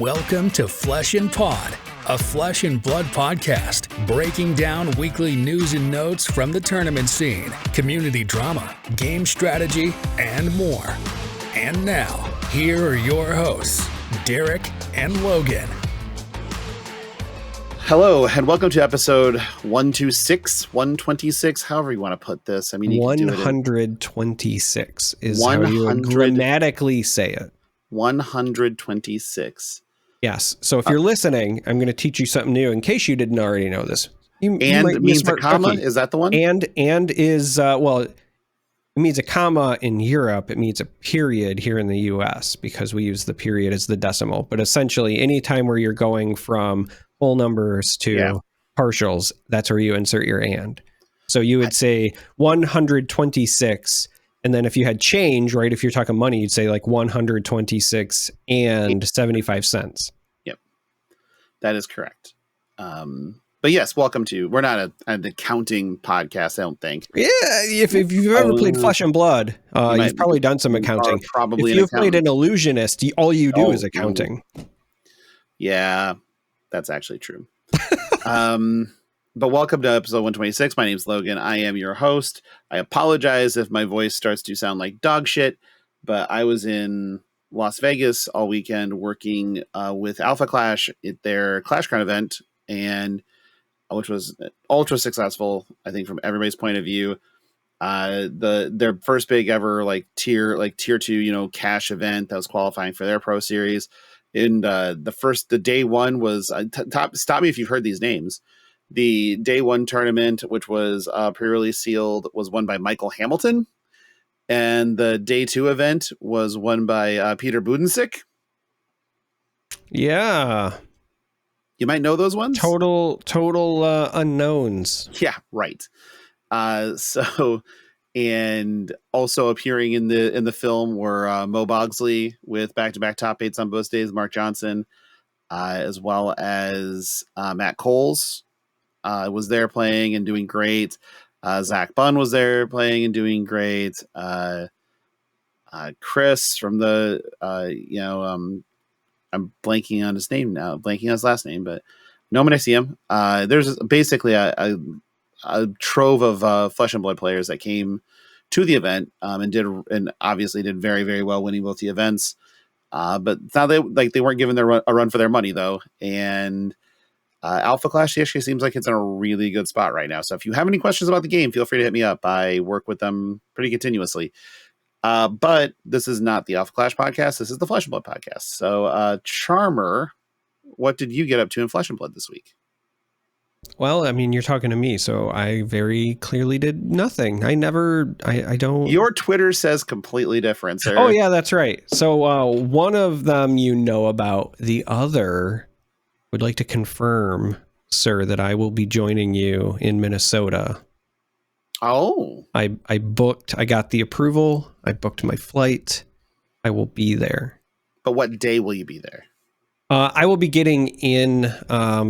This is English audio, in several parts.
Welcome to Flesh and Pod, a Flesh and Blood podcast, breaking down weekly news and notes from the tournament scene, community drama, game strategy, and more. And now, here are your hosts, Darick and Logan. Hello, and welcome to episode 126, however you want to put this. I mean, you 126 is how you would grammatically say it. 126. Yes. So if you're listening, I'm going to teach you something new in case you didn't already know this. You means a comma? Is that the one? And is, it means a comma in Europe. It means a period here in the US because we use the period as the decimal. But essentially, anytime where you're going from whole numbers to partials, that's where you insert your and. So you would say 126. And then if you had change, right, if you're talking money, you'd say like 126 and 75 cents. Yep. That is correct. But yes, welcome to, we're not an accounting podcast, I don't think. Yeah, if you've ever played Flesh and Blood, you've probably done some accounting. Probably if you've played an illusionist, all you do is accounting. Yeah, that's actually true. But welcome to episode 126. My name's Logan. I am your host. I apologize if my voice starts to sound like dog shit, but I was in Las Vegas all weekend working with Alpha Clash at their ClashCon event, and which was ultra successful, I think, from everybody's point of view. Their first big ever tier 2, cash event that was qualifying for their Pro Series. And the day one was stop me if you've heard these names. The day one tournament, which was pre-release sealed, was won by Michael Hamilton. And the day two event was won by Peter Budensick. Yeah. You might know those ones? Total unknowns. Yeah, right. And also appearing in the film were Mo Bogsley with back-to-back top eights on both days, Mark Johnson, as well as Matt Coles. Was there playing and doing great. Zach Bunn was there playing and doing great. Chris from the, I'm blanking on his name now, blanking on his last name, but no, when I see him, there's basically a trove of Flesh and Blood players that came to the event and obviously did very, very well, winning both the events. But now they weren't given a run for their money though, and Alpha Clash actually seems like it's in a really good spot right now. So if you have any questions about the game, feel free to hit me up. I work with them pretty continuously. But this is not the Alpha Clash podcast. This is the Flesh and Blood podcast. So Charmer, what did you get up to in Flesh and Blood this week? Well, I mean, you're talking to me, so I very clearly did nothing. I don't. Your Twitter says completely different, sir. Oh, yeah, that's right. So one of them you know about. The other would like to confirm, sir, that I will be joining you in Minnesota. Oh. I got the approval. I booked my flight. I will be there. But what day will you be there? I will be getting in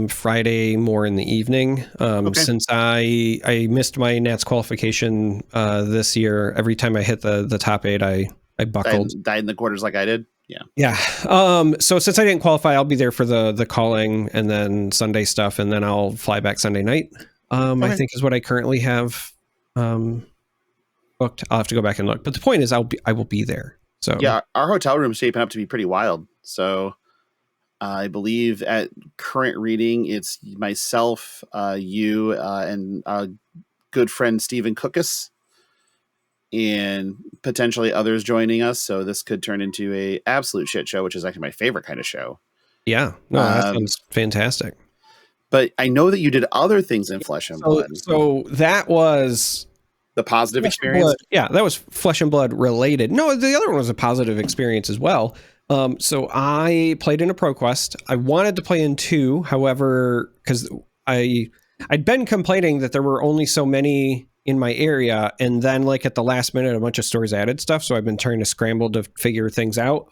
Friday more in the evening. Since I missed my Nats qualification this year, every time I hit the top eight, I buckled. Died in the quarters like I did. Yeah. Yeah. So since I didn't qualify, I'll be there for the calling and then Sunday stuff, and then I'll fly back Sunday night. I think is what I currently have booked. I'll have to go back and look. But the point is, I will be there. So yeah, our hotel room is shaping up to be pretty wild. So I believe at current reading, it's myself, you, and our good friend Stephen Cookus, and potentially others joining us. So this could turn into a absolute shit show, which is actually my favorite kind of show. Yeah, no, that sounds fantastic. But I know that you did other things in Flesh and Blood. So that was the positive experience. Yeah, that was Flesh and Blood related. No, the other one was a positive experience as well. So I played in a ProQuest. I wanted to play in 2, however, because I'd been complaining that there were only so many in my area, and then at the last minute, a bunch of stores added stuff. So I've been trying to scramble to figure things out.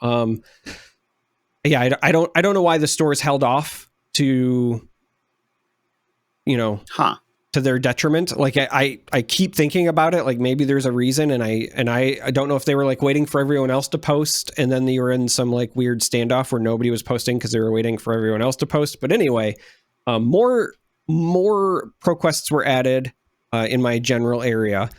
Yeah, I don't know why the stores held off to to their detriment. Like I keep thinking about it, like maybe there's a reason, and I don't know if they were like waiting for everyone else to post, and then they were in some like weird standoff where nobody was posting because they were waiting for everyone else to post. But anyway, more pro quests were added in my general area.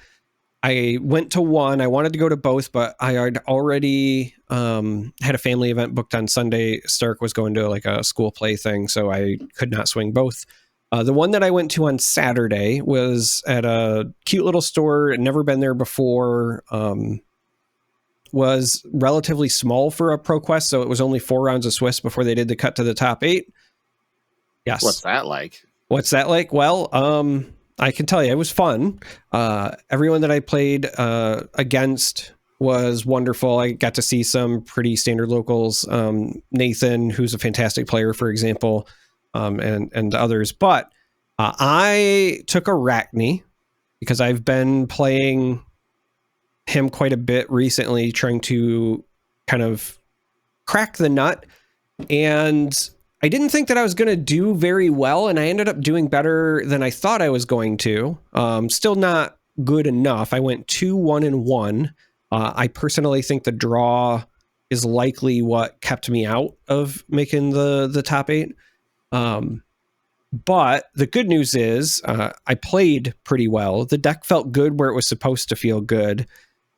I went to one. I wanted to go to both, but I had already had a family event booked on Sunday. Stark was going to like a school play thing, so I could not swing both. The one that I went to on Saturday was at a cute little store. I'd never been there before. Was relatively small for a pro quest, so it was only 4 rounds of Swiss before they did the cut to the top 8. Yes. What's that like? Well, I can tell you, it was fun. Everyone that I played against was wonderful. I got to see some pretty standard locals. Nathan, who's a fantastic player, for example, and others. But I took Arachne because I've been playing him quite a bit recently, trying to kind of crack the nut. And I didn't think that I was going to do very well, and I ended up doing better than I thought I was going to. Still not good enough. I went 2-1-1. I personally think the draw is likely what kept me out of making the top 8. But the good news is I played pretty well. The deck felt good where it was supposed to feel good.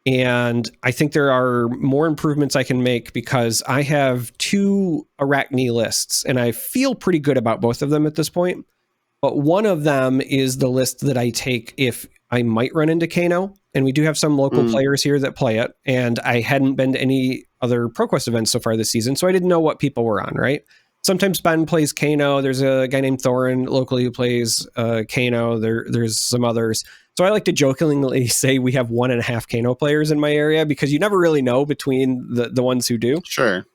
And I think there are more improvements I can make because I have 2 Arachne lists, and I feel pretty good about both of them at this point. But one of them is the list that I take if I might run into Kano. And we do have some local players here that play it. And I hadn't been to any other ProQuest events so far this season, so I didn't know what people were on, right? Sometimes Ben plays Kano. There's a guy named Thorin locally who plays Kano. There's some others. So I like to jokingly say we have 1.5 Kano players in my area because you never really know between the ones who do. Sure.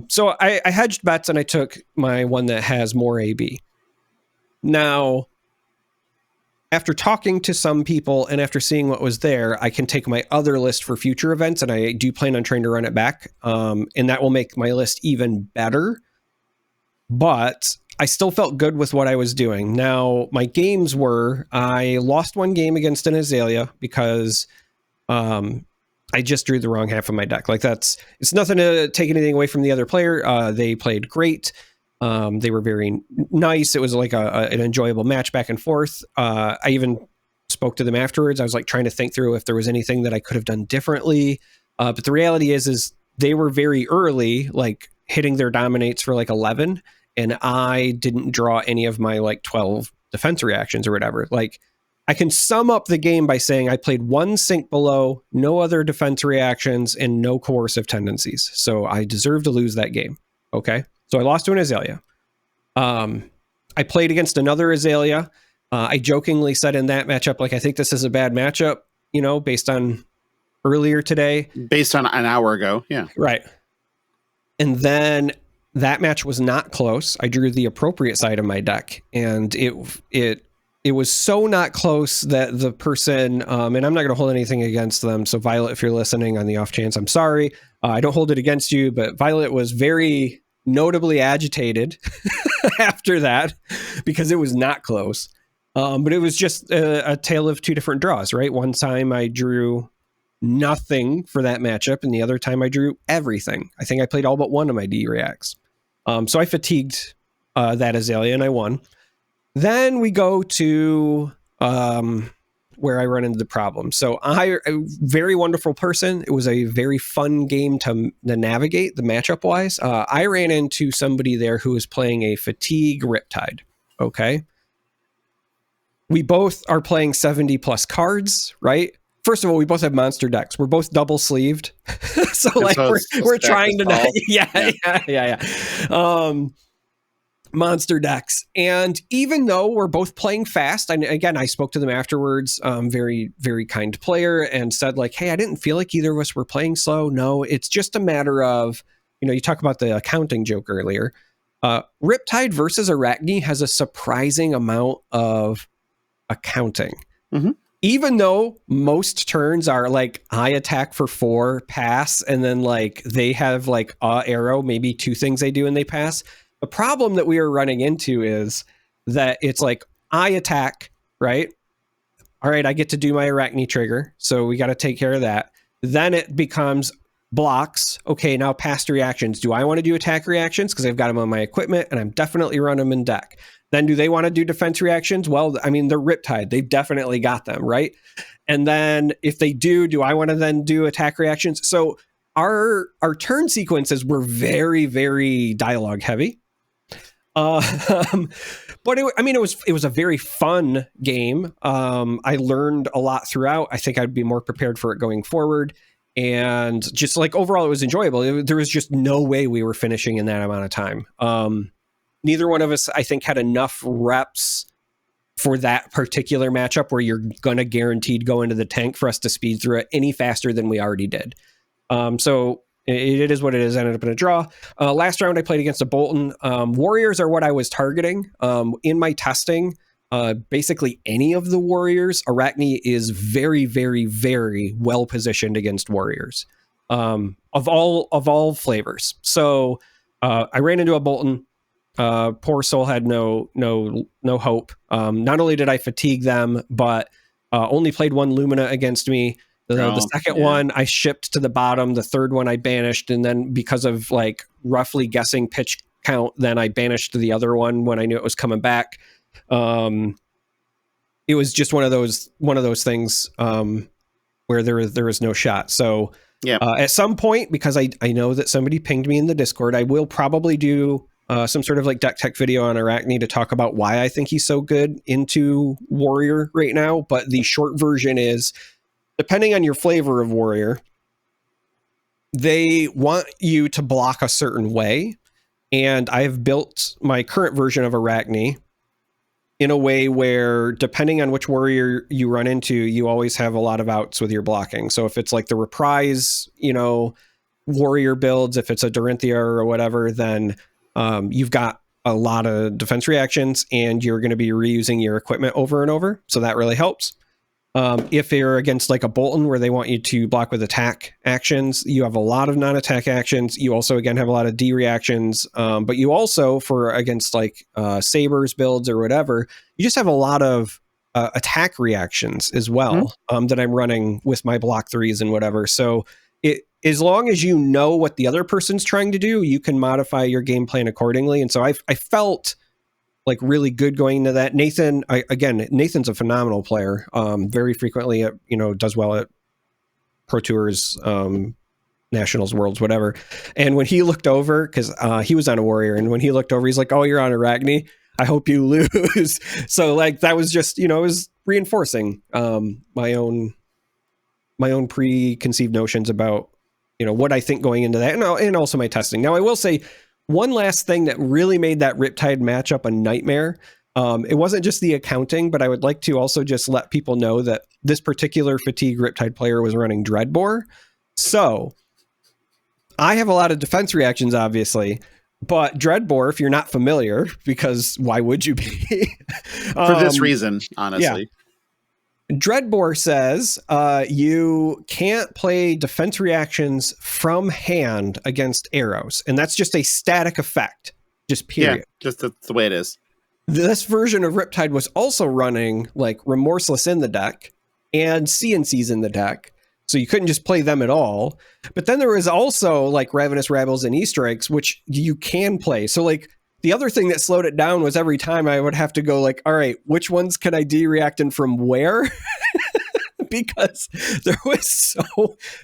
So I hedged bets and I took my one that has more AB. Now, after talking to some people and after seeing what was there, I can take my other list for future events, and I do plan on trying to run it back. And that will make my list even better. But I still felt good with what I was doing. Now, my games were, I lost one game against an Azalea because I just drew the wrong half of my deck. Like it's nothing to take anything away from the other player. They played great. They were very nice. It was like an enjoyable match back and forth. I even spoke to them afterwards. I was like trying to think through if there was anything that I could have done differently. But the reality is they were very early, like hitting their dominates for like 11. And I didn't draw any of my like 12 defense reactions or whatever. Like I can sum up the game by saying I played 1 sink below, no other defense reactions, and no coercive tendencies. So I deserve to lose that game. Okay. So I lost to an Azalea. I played against another Azalea. I jokingly said in that matchup, like, I think this is a bad matchup, based on earlier today. Based on an hour ago. Yeah. Right. And then that match was not close. I drew the appropriate side of my deck, and it was so not close that the person, and I'm not going to hold anything against them. So Violet, if you're listening on the off chance, I'm sorry. I don't hold it against you, but Violet was very notably agitated after that because it was not close. But it was just a tale of 2 different draws, right? One time I drew nothing for that matchup, and the other time I drew everything. I think I played all but one of my D reacts. So I fatigued that Azalea and I won. Then we go to where I run into the problem. So a very wonderful person. It was a very fun game to navigate the matchup wise. I ran into somebody there who was playing a fatigue Riptide. Okay. We both are playing 70 plus cards, right? First of all, we both have monster decks. We're both double sleeved. So like we're trying to, yeah. Monster decks. And even though we're both playing fast, and again, I spoke to them afterwards, very, very kind player, and said like, hey, I didn't feel like either of us were playing slow. No, it's just a matter of, you talk about the accounting joke earlier. Riptide versus Arachne has a surprising amount of accounting. Mm-hmm. Even though most turns are like I attack for 4, pass, and then like they have like a arrow, maybe 2 things they do and they pass. The problem that we are running into is that it's like I attack, right? All right, I get to do my Arachne trigger, so we got to take care of that. Then it becomes blocks. Okay, now past reactions. Do I want to do attack reactions? Because I've got them on my equipment, and I'm definitely running them in deck. Then do they want to do defense reactions? Well, I mean, they're Riptide. They've definitely got them, right? And then if they do I want to then do attack reactions? So our turn sequences were very, very dialogue heavy. But it was a very fun game. I learned a lot throughout. I think I'd be more prepared for it going forward. And just like overall, it was enjoyable. There was just no way we were finishing in that amount of time. Neither one of us, I think, had enough reps for that particular matchup where you're going to guaranteed go into the tank for us to speed through it any faster than we already did. So it is what it is. I ended up in a draw. Last round I played against a Bolton. Warriors are what I was targeting. In my testing, basically any of the Warriors, Arachne is very, very, very well positioned against Warriors of all flavors. So I ran into a Bolton. Poor soul had no hope. Not only did I fatigue them, but only played one Lumina against me. The second one I shipped to the bottom. The third one I banished, and then because of like roughly guessing pitch count, then I banished the other one when I knew it was coming back. It was just one of those things where there was no shot. So at some point, because I know that somebody pinged me in the Discord, I will probably do some sort of like deck tech video on Arachne to talk about why I think he's so good into Warrior right now. But the short version is, depending on your flavor of Warrior, they want you to block a certain way. And I've built my current version of Arachne in a way where, depending on which Warrior you run into, you always have a lot of outs with your blocking. So if it's like the Reprise, Warrior builds, if it's a Dorinthia or whatever, then you've got a lot of defense reactions and you're going to be reusing your equipment over and over. So that really helps. If you're against like a Bolton where they want you to block with attack actions, you have a lot of non-attack actions. You also, again, have a lot of D reactions. But you also, for against like Sabers builds or whatever, you just have a lot of attack reactions as well that I'm running with my block threes and whatever. So as long as you know what the other person's trying to do, you can modify your game plan accordingly. And so I felt like really good going into that. Nathan's a phenomenal player. Very frequently, does well at Pro Tours, Nationals, Worlds, whatever. And when he looked over, because he was on a Warrior, and when he looked over, he's like, "Oh, you're on Arachne. I hope you lose." So like that was just, it was reinforcing my own preconceived notions about what I think going into that, and also my testing. Now I will say, one last thing that really made that Riptide matchup a nightmare. It wasn't just the accounting, but I would like to also just let people know that this particular fatigue Riptide player was running Dreadbore. So I have a lot of defense reactions, obviously, but Dreadbore, if you're not familiar, because why would you be? For this reason, honestly. Yeah. Dreadbore says you can't play defense reactions from hand against arrows, and that's just a static effect, just period. Yeah, just the way it is. This version of Riptide was also running like Remorseless in the deck and CNCs in the deck, so you couldn't just play them at all. But then there was also like Ravenous Rabbles and Easter eggs, which you can play. So like the other thing that slowed it down was every time I would have to go like, all right, which ones can I de-react and from where? Because there was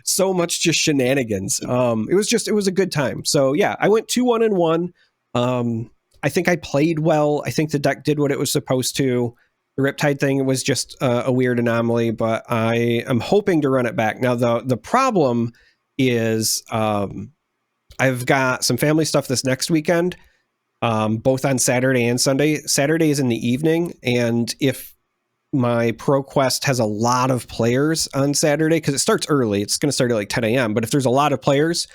so much just shenanigans. It was a good time. So yeah, I went 2-1-1. I think I played well. I think the deck did what it was supposed to. The Riptide thing was just a weird anomaly, but I am hoping to run it back. Now the problem is I've got some family stuff this next weekend. Both on Saturday and Sunday. Saturday is in the evening, and if my Pro Quest has a lot of players on Saturday, because it starts early, it's going to start at like 10 a.m., but if there's a lot of players,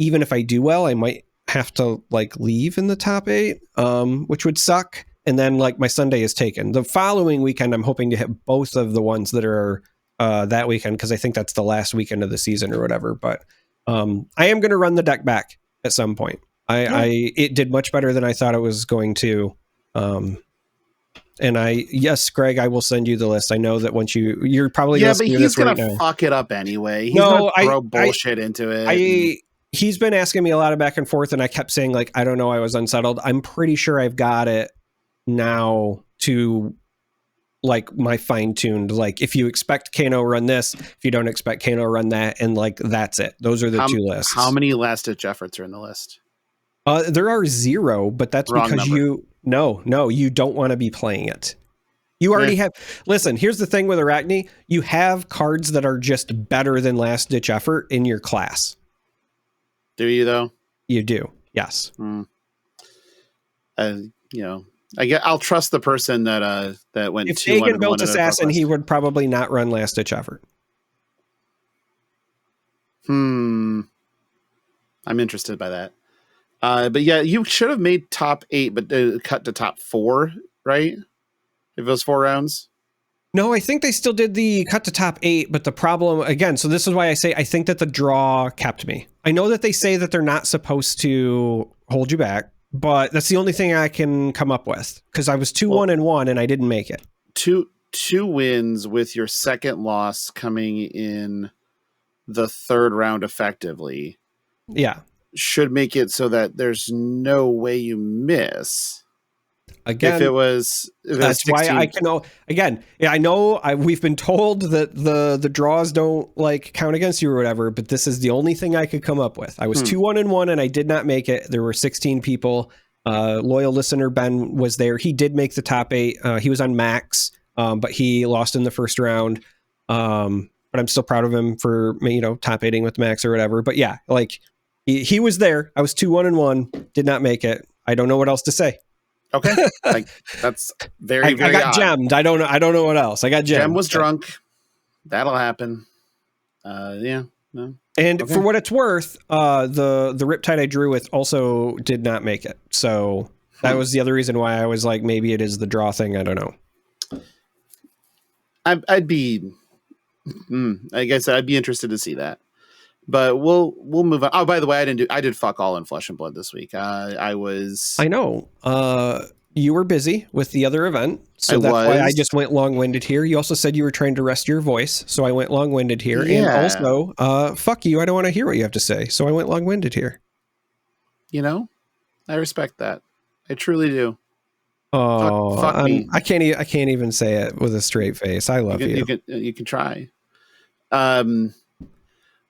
even if I do well, I might have to like leave in the top 8, which would suck. And then like my Sunday is taken. The following weekend, I'm hoping to hit both of the ones that are that weekend, because I think that's the last weekend of the season or whatever. But I am going to run the deck back at some point. It did much better than I thought it was going to. And yes, Greg, I will send you the list. I know that once you're probably but he's gonna right fuck it up anyway. He's no, gonna throw bullshit into it. He's been asking me a lot of back and forth, and I kept saying like, I don't know, I was unsettled. I'm pretty sure I've got it now to like my fine-tuned, like if you expect Kano run this, if you don't expect Kano run that, and like that's it. Those are the two lists. How many last-ditch efforts are in the list? There are 0, but that's Wrong because number. you don't want to be playing it. You already have. Listen, here's the thing with Arachne. You have cards that are just better than last ditch effort in your class. Do you though? You do. Yes. I'll trust the person that went. If Dagan built Assassin, he would probably not run last ditch effort. I'm interested by that. But yeah, you should have made top 8, but cut to top 4, right? If it was 4 rounds. No, I think they still did the cut to top 8, but the problem again, so this is why I say I think that the draw kept me. I know that they say that they're not supposed to hold you back, but that's the only thing I can come up with because I was 2-1-1 and I didn't make it. Two wins with your second loss coming in the 3rd round effectively. Yeah. Should make it so that there's no way you miss. Again, that's 16. Why I can. Again, yeah, I know. We've been told that the draws don't like count against you or whatever, but this is the only thing I could come up with. I was 2-1-1 and I did not make it. There were 16 people. Loyal listener Ben was there. He did make the top 8. He was on max, but he lost in the first round. But I'm still proud of him for top 8ing with max or whatever. But yeah, like he was there. I was 2-1-1, did not make it. I don't know what else to say. Okay, that's very. I got odd. gemmed. I don't know what else. I got gemmed. Gem was drunk. That'll happen. Yeah. No. And for what it's worth, the Riptide I drew with also did not make it. So that was the other reason why I was like, maybe it is the draw thing. I don't know. I'd be. Like I said, I'd be interested to see that. But we'll move on. Oh, by the way, I did fuck all in Flesh and Blood this week. I know. You were busy with the other event, so that's why I just went long-winded here. You also said you were trying to rest your voice, so I went long-winded here. Yeah. And also, fuck you, I don't want to hear what you have to say, so I went long-winded here. I respect that. I truly do. Oh, fuck me. I can't even say it with a straight face. I love you. You can try.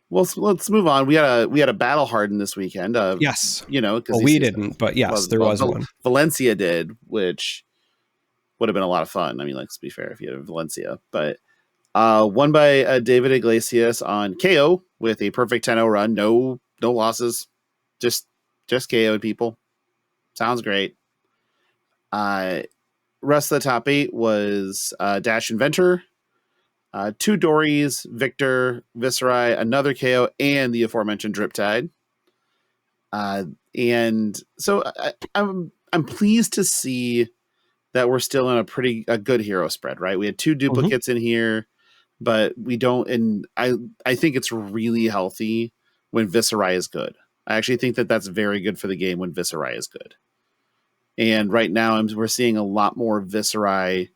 Well, let's move on. We had a Battle Hardened this weekend. Yes. because we didn't, but yes, there was one. Valencia did, which would have been a lot of fun. I mean, let's be fair if you had Valencia, but won by David Iglesias on KO with a perfect 10-0 run. No losses, just KO'd people. Sounds great. Rest of the top 8 was Dash Inventor. 2 Dories, Victor, Viserai, another KO, and the aforementioned Driptide. And so I'm pleased to see that we're still in a good hero spread, right? We had 2 duplicates in here, but we don't. And I think it's really healthy when Viserai is good. I actually think that that's very good for the game when Viserai is good. And right now we're seeing a lot more Viserai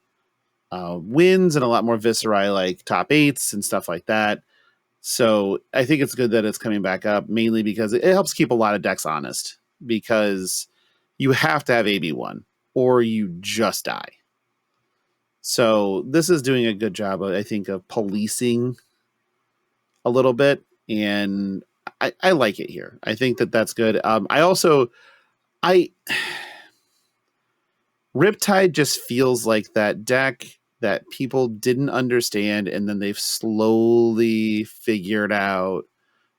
wins and a lot more Viserai like top 8s and stuff like that. So I think it's good that it's coming back up, mainly because it helps keep a lot of decks honest, because you have to have AB1 or you just die. So this is doing a good job, I think, of policing a little bit, and I like it here. I think that that's good. Riptide just feels like that deck that people didn't understand, and then they've slowly figured out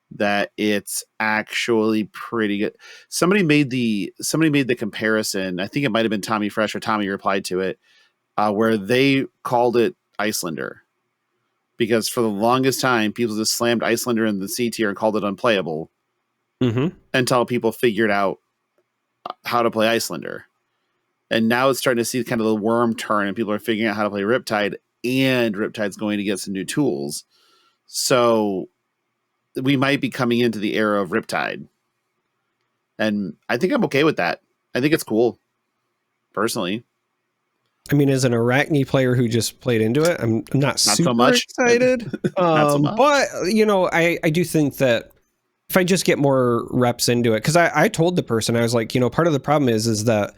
that it's actually pretty good. Somebody made the comparison. I think it might have been Tommy Fresh, or Tommy replied to it, where they called it Icelander, because for the longest time people just slammed Icelander in the C tier and called it unplayable until people figured out how to play Icelander. And now it's starting to see kind of the worm turn, and people are figuring out how to play Riptide, and Riptide's going to get some new tools. So we might be coming into the era of Riptide. And I think I'm okay with that. I think it's cool, personally. I mean, as an Arachne player who just played into it, I'm not super so much excited. Not so much. But, you know, I do think that if I just get more reps into it, because I told the person, I was like, you know, part of the problem is that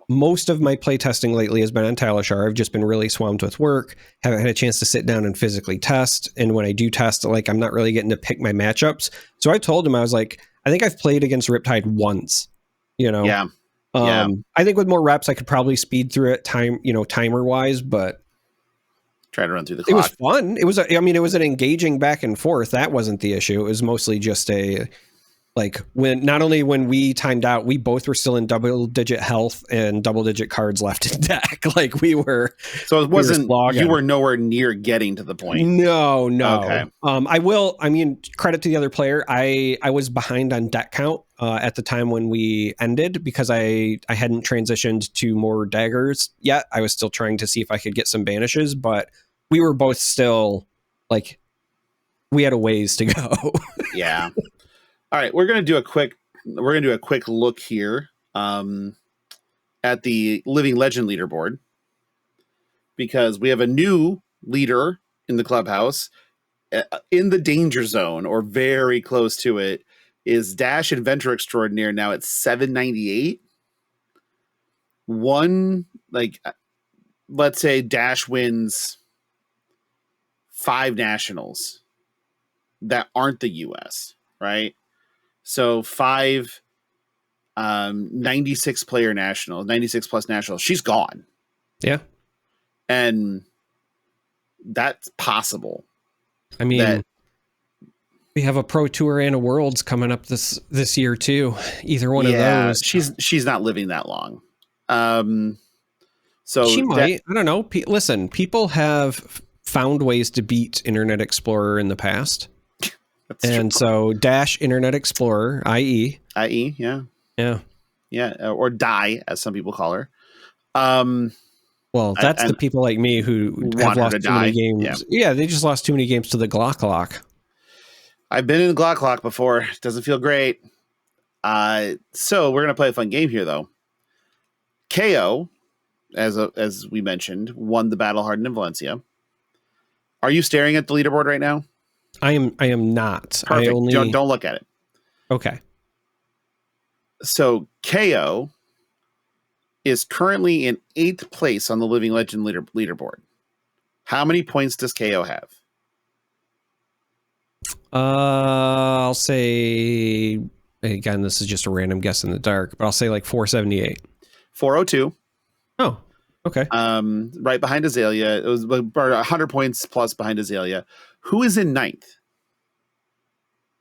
most of my playtesting lately has been on Talishar. I've just been really swamped with work, haven't had a chance to sit down and physically test. And when I do test, like, I'm not really getting to pick my matchups. So I told him, I was like, I think I've played against Riptide once, you know? Yeah. I think with more reps, I could probably speed through it timer wise, but try to run through the clock. It was fun. It was, it was an engaging back and forth. That wasn't the issue. It was mostly just not only when we timed out, we both were still in double digit health and double digit cards left in deck. Like we were. So it wasn't, you were nowhere near getting to the point. No. Okay. Credit to the other player. I was behind on deck count at the time when we ended because I hadn't transitioned to more daggers yet. I was still trying to see if I could get some banishes, but we were both still like, we had a ways to go. Yeah. All right, we're gonna do a quick look here at the Living Legend leaderboard because we have a new leader in the clubhouse in the danger zone or very close to it is Dash Adventure Extraordinaire now at 798. Let's say Dash wins 5 nationals that aren't the US, right? So 5 96 player nationals, 96 plus nationals, she's gone. Yeah. And that's possible. I mean, we have a Pro Tour and a Worlds coming up this year too. Either one of those. She's not living that long. So she might. I don't know. Listen, people have found ways to beat Internet Explorer in the past. And so Dash Internet Explorer, IE, yeah, or Die, as some people call her. Well, that's the people like me who have lost too many games. Yeah, they just lost too many games to the Glock Lock. I've been in the Glock Lock before. It doesn't feel great. So we're gonna play a fun game here, though. Kayo, as we mentioned, won the Battle Hardened Valencia. Are you staring at the leaderboard right now? I am not. Perfect. Don't look at it. Okay. So Kayo is currently in 8th place on the Living Legend leaderboard. How many points does Kayo have? I'll say, again, this is just a random guess in the dark, but I'll say like 478. 402. Oh, okay. Right behind Azalea. It was about 100 points plus behind Azalea. Who is in 9th?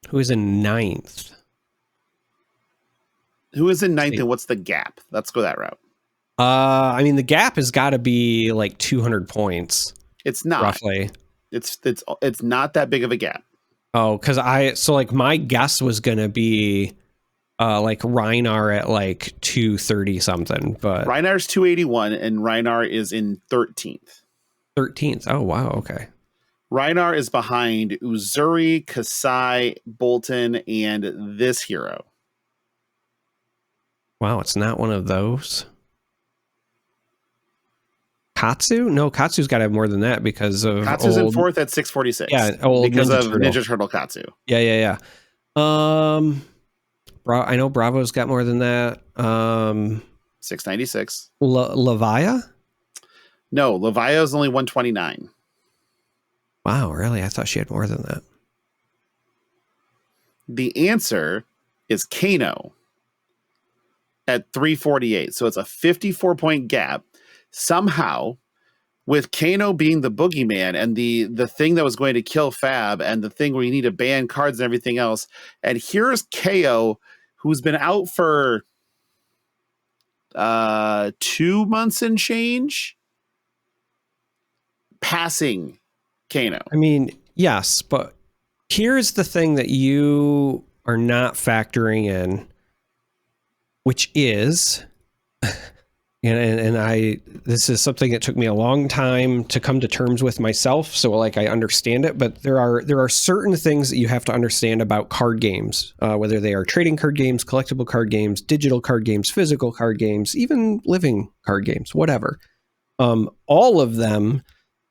Who is in 9th? Who is in 9th and what's the gap? Let's go that route. The gap has got to be like 200 points. It's not. Roughly. It's not that big of a gap. Oh, because my guess was going to be like Reinar at like 230 something, but Reinar's 281 and Reinar is in 13th. 13th. Oh, wow. Okay. Reinar is behind Uzuri, Kasai, Bolton, and this hero. Wow, it's not one of those. Katsu? No, Katsu's got to have more than that because of Katsu's in 4th at 646. Yeah, because of Ninja Turtle Katsu. Yeah. I know Bravo's got more than that. 696. Levia? No, Levia is only 129. Wow, really? I thought she had more than that. The answer is Kano at 348. So it's a 54-point gap. Somehow, with Kano being the boogeyman and the thing that was going to kill Fab and the thing where you need to ban cards and everything else, and here's Kayo, who's been out for 2 months and change, passing Kano. I mean, yes, but here's the thing that you are not factoring in, which is, this is something that took me a long time to come to terms with myself. So like, I understand it, but there are certain things that you have to understand about card games, whether they are trading card games, collectible card games, digital card games, physical card games, even living card games, whatever. All of them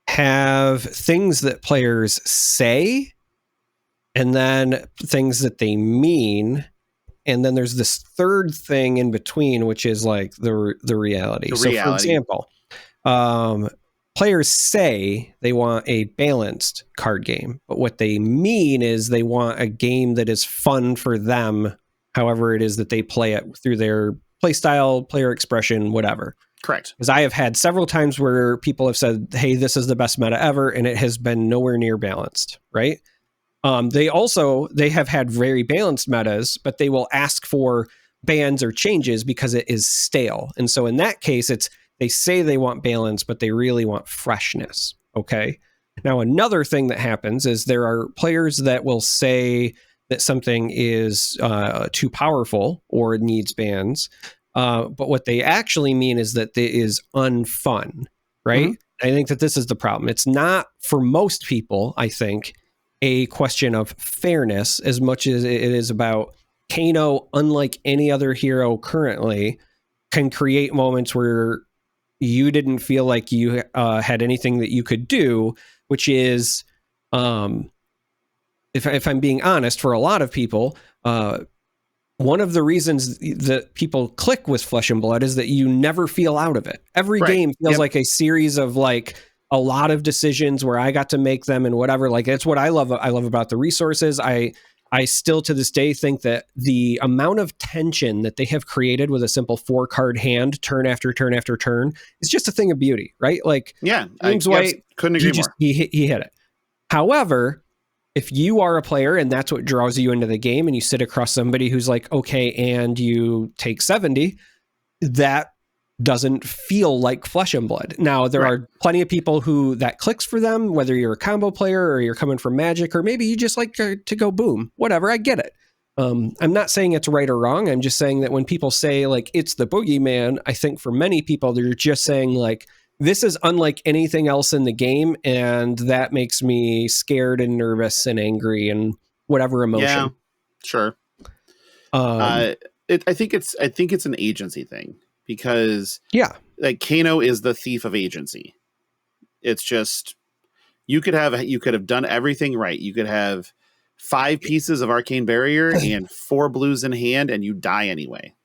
have things that players say and then things that they mean. And then there's this third thing in between, which is like the reality. For example, players say they want a balanced card game, but what they mean is they want a game that is fun for them, however it is that they play it through their play style, player expression, whatever. Correct. Because I have had several times where people have said, hey, this is the best meta ever, and it has been nowhere near balanced, right? They have had very balanced metas, but they will ask for bans or changes because it is stale. And so in that case, they say they want balance, but they really want freshness. Okay. Now, another thing that happens is there are players that will say that something is too powerful or needs bans. But what they actually mean is that it is unfun, right? Mm-hmm. I think that this is the problem. It's not, for most people, I think, a question of fairness as much as it is about Kano, unlike any other hero currently, can create moments where you didn't feel like you had anything that you could do, which is, if I'm being honest, for a lot of people, one of the reasons that people click with Flesh and Blood is that you never feel out of it. Every game feels like a series of like a lot of decisions where I got to make them and whatever. Like, that's what I love. I love about the resources. I still to this day think that the amount of tension that they have created with a simple 4-card hand, turn after turn after turn, is just a thing of beauty, right? Like, James White, couldn't agree more. He hit it. However, if you are a player and that's what draws you into the game, and you sit across somebody who's like, okay, and you take 70, that doesn't feel like Flesh and Blood. Now, there are plenty of people who that clicks for them, whether you're a combo player or you're coming from Magic, or maybe you just like to go boom, whatever. I get it. I'm not saying it's right or wrong. I'm just saying that when people say like it's the boogeyman, I think for many people, they're just saying like, this is unlike anything else in the game, and that makes me scared and nervous and angry and whatever emotion. Yeah, sure. I think it's an agency thing. Because like Kano is the thief of agency. It's just you could have done everything right. You could have 5 pieces of arcane barrier and 4 blues in hand, and you die anyway.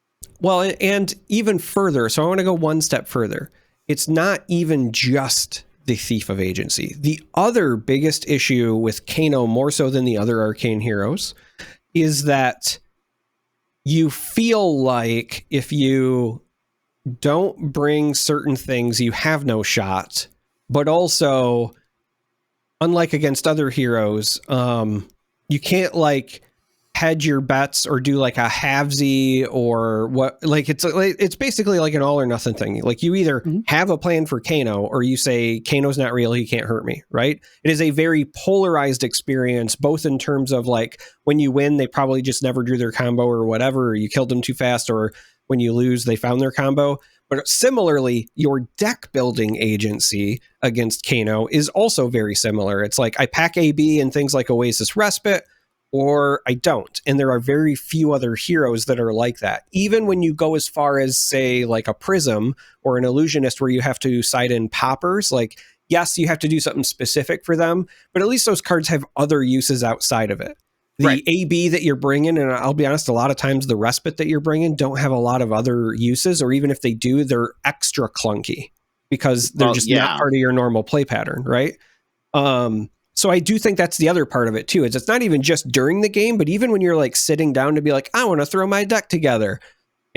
Well, and even further. So I want to go one step further. It's not even just the thief of agency. The other biggest issue with Kano, more so than the other arcane heroes, is that you feel like if you don't bring certain things, you have no shot. But also, unlike against other heroes, you can't like hedge your bets or do like a halvesy or what. Like it's basically like an all or nothing thing. Like you either have a plan for Kano, or you say Kano's not real, he can't hurt me, right? It is a very polarized experience, both in terms of like when you win, they probably just never drew their combo or whatever, or you killed them too fast, or when you lose, they found their combo. But similarly, your deck building agency against Kano is also very similar. It's like I pack AB and things like Oasis Respite, or I don't. And there are very few other heroes that are like that. Even when you go as far as, say, like a Prism or an Illusionist, where you have to side in poppers, like, yes, you have to do something specific for them, but at least those cards have other uses outside of it. The AB that you're bringing, and I'll be honest, a lot of times the Respite that you're bringing don't have a lot of other uses, or even if they do, they're extra clunky because they're not part of your normal play pattern, right? So I do think that's the other part of it too. It's not even just during the game, but even when you're like sitting down to be like, I want to throw my deck together.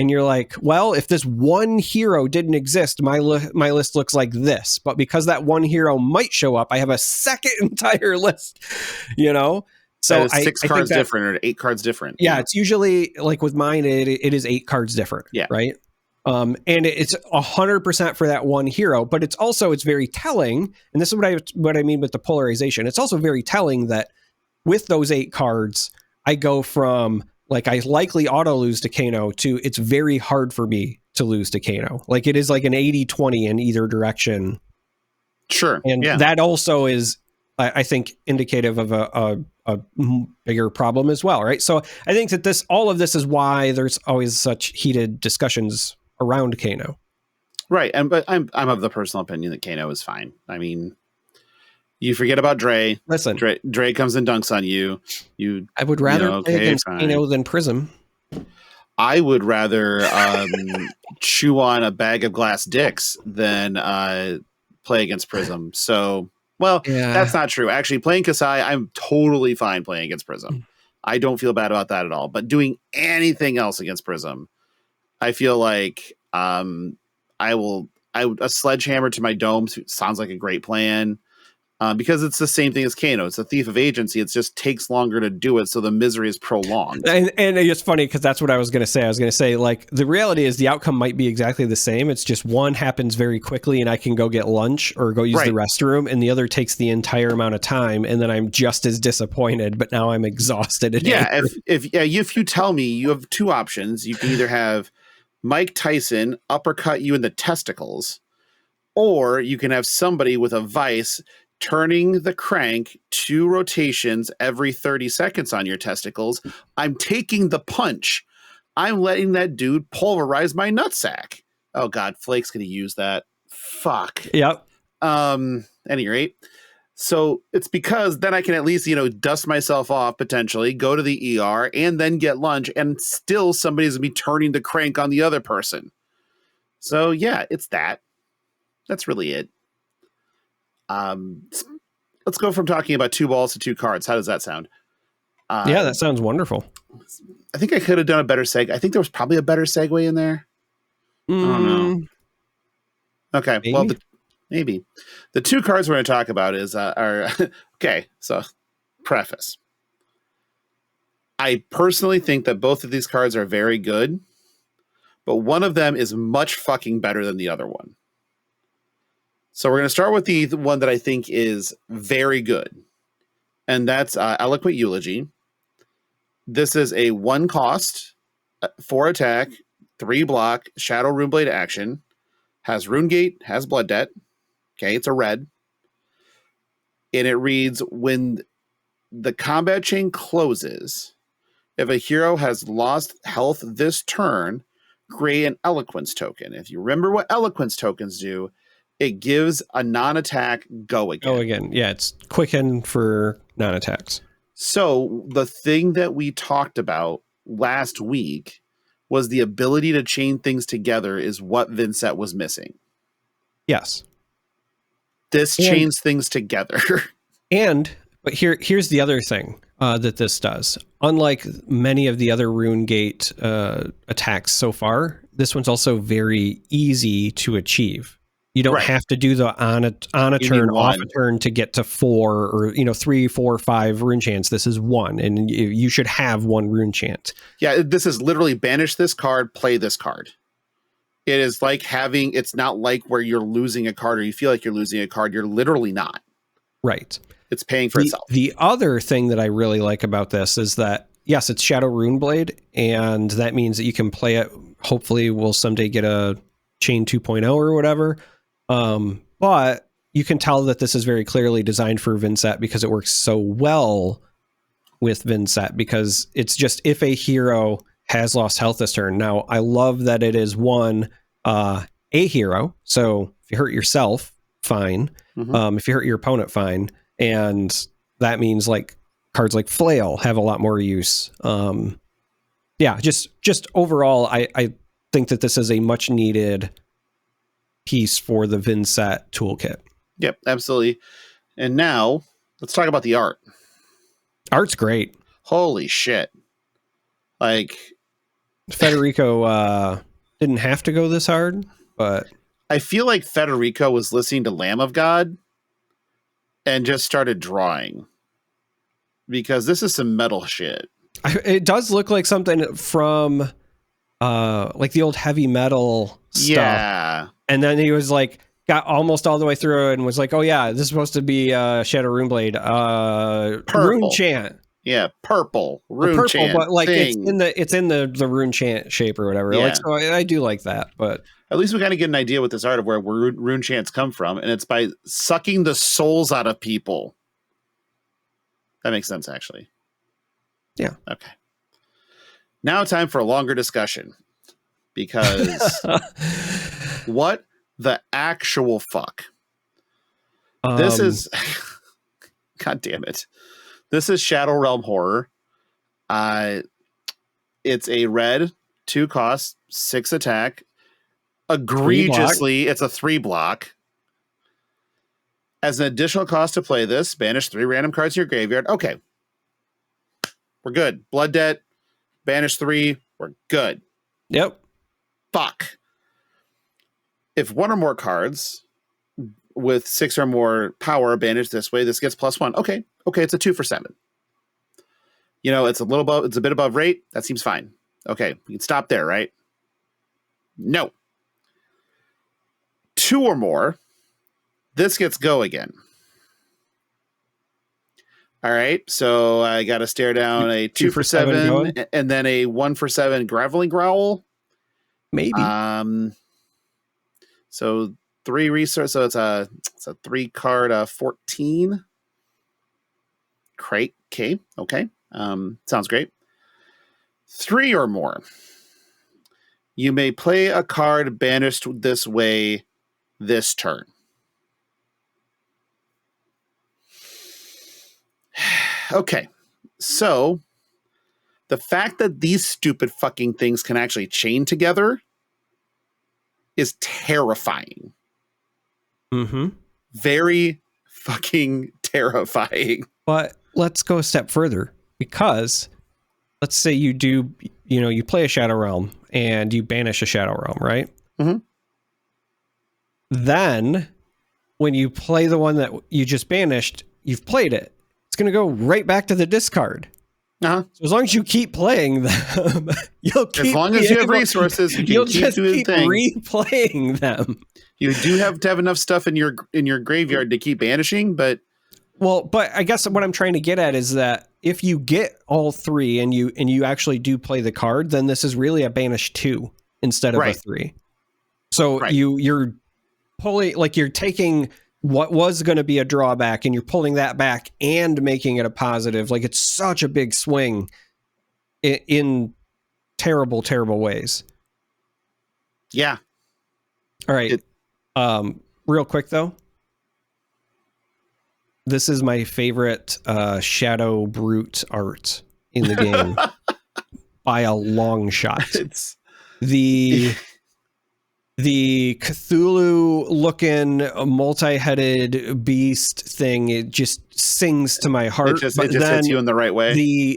And you're like, well, if this one hero didn't exist, my list looks like this. But because that one hero might show up, I have a second entire list, you know? So 6 cards different or 8 cards different. Yeah, it's usually like with mine, it is 8 cards different. Yeah. Right. And it's 100% for that one hero, but it's very telling. And this is what I mean with the polarization. It's also very telling that with those 8 cards, I go from like, I likely auto lose to Kano to it's very hard for me to lose to Kano. Like it is like an 80-20 in either direction. Sure. And that also is, I think, indicative of a bigger problem as well, right? So I think that all of this is why there's always such heated discussions around Kano. Right, but I'm of the personal opinion that Kano is fine. I mean, you forget about Dre. Listen, Dre comes and dunks on you. I would rather play against fine. Kano than Prism. I would rather chew on a bag of glass dicks than play against Prism. So, that's not true. Actually, playing Kasai, I'm totally fine playing against Prism. I don't feel bad about that at all. But doing anything else against Prism, I feel like a sledgehammer to my dome sounds like a great plan. Because it's the same thing as Kano. It's a thief of agency. It just takes longer to do it, so the misery is prolonged. And it's funny because that's what I was going to say. I was going to say, like, the reality is the outcome might be exactly the same. It's just one happens very quickly and I can go get lunch or go use the restroom, and the other takes the entire amount of time, and then I'm just as disappointed, but now I'm exhausted. If you tell me you have two options, you can either have Mike Tyson uppercut you in the testicles, or you can have somebody with a vice turning the crank 2 rotations every 30 seconds on your testicles. I'm taking the punch. I'm letting that dude pulverize my nutsack. Oh God, Flake's gonna use that. Fuck. Yep. Any rate. So it's because then I can at least, dust myself off potentially, go to the ER, and then get lunch, and still somebody's gonna be turning the crank on the other person. So yeah, it's that. That's really it. Let's go from talking about 2 balls to 2 cards. How does that sound? Yeah, that sounds wonderful. I think I could have done a better segue. I think there was probably a better segue in there. I don't know. Okay, maybe? Maybe. The 2 cards we're going to talk about are okay. So, preface. I personally think that both of these cards are very good, but one of them is much fucking better than the other one. So we're going to start with the one that I think is very good, and that's Eloquent Eulogy. This is a 1 cost, 4 attack, 3 block, Shadow Runeblade action, has Rune Gate, has Blood Debt. Okay, it's a red. And it reads, when the combat chain closes, if a hero has lost health this turn, create an Eloquence token. If you remember what Eloquence tokens do, it gives a non-attack go again. Go again. Yeah, it's quicken for non-attacks. So the thing that we talked about last week was the ability to chain things together is what Vincent was missing. Yes. This chains things together. But here's the other thing that this does. Unlike many of the other Rune Gate attacks so far, this one's also very easy to achieve. You don't have to do the on a turn, off a turn to get to 4 or 3, 4, 5 rune chants. This is 1, and you should have 1 rune chant. Yeah, this is literally banish this card, play this card. It is like it's not like where you're losing a card or you feel like you're losing a card. You're literally not. Right. It's paying for itself. The other thing that I really like about this is that, yes, it's Shadow Runeblade, and that means that you can play it. Hopefully we'll someday get a Chain 2.0 or whatever. But you can tell that this is very clearly designed for Vincent because it works so well with Vincent, because it's just if a hero has lost health this turn. Now, I love that it is a hero. So if you hurt yourself, fine. Mm-hmm. If you hurt your opponent, fine. And that means like cards like Flail have a lot more use. Just overall, I think that this is a much needed piece for the Vincent toolkit. Yep, absolutely. And now let's talk about the art. Art's great. Holy shit. Like Federico didn't have to go this hard, but I feel like Federico was listening to Lamb of God and just started drawing, because this is some metal shit. It does look like something from like the old heavy metal stuff. Yeah. And then he was like, got almost all the way through and was like, oh yeah, this is supposed to be Shadow Runeblade, Rune Chant. Yeah, purple Rune Chant, but like thing. it's in the Rune Chant shape or whatever. Yeah. Like, so I do like that, but at least we kind of get an idea with this art of where Rune Chants come from, and it's by sucking the souls out of people. That makes sense, actually. Yeah. Okay. Now time for a longer discussion, because what the actual fuck? This is God damn it. This is Shadow Realm Horror. It's a red, 2 cost, 6 attack. Egregiously, it's a 3 block. As an additional cost to play this, banish 3 random cards in your graveyard. Okay. We're good. Blood Debt, banish 3, we're good. Yep. Fuck. If 1 or more cards with 6 or more power banished this way, this gets +1. Okay, it's a 2 for 7. It's a bit above rate. That seems fine. Okay, we can stop there, right? No. 2 or more, this gets go again. All right, so I got to stare down a 2 for 7 and then a 1 for 7 Graveling Growl. Maybe. So 3 resource. So it's a 3 card 14. Crate. Okay. Sounds great. 3 or more. You may play a card banished this way this turn. Okay, so the fact that these stupid fucking things can actually chain together is terrifying. Mm-hmm. Very fucking terrifying. But let's go a step further, because let's say you do, you play a Shadow Realm and you banish a Shadow Realm, right? Mm-hmm. Then when you play the one that you just banished, you've played it. It's going to go right back to the discard. Uh-huh. So as long as you keep playing them, you'll keep. As long as you have resources, you'll just keep replaying them. You do have to have enough stuff in your graveyard to keep banishing, but I guess what I'm trying to get at is that if you get all 3 and you actually do play the card, then this is really a banish 2 instead of a 3. So you're pulling, like, you're taking what was going to be a drawback and you're pulling that back and making it a positive. Like, it's such a big swing in terrible, terrible ways. Yeah. All right. Real quick though. This is my favorite Shadow Brute art in the game by a long shot. It's the Cthulhu-looking multi-headed beast thing. It just sings to my heart. It just hits you in the right way.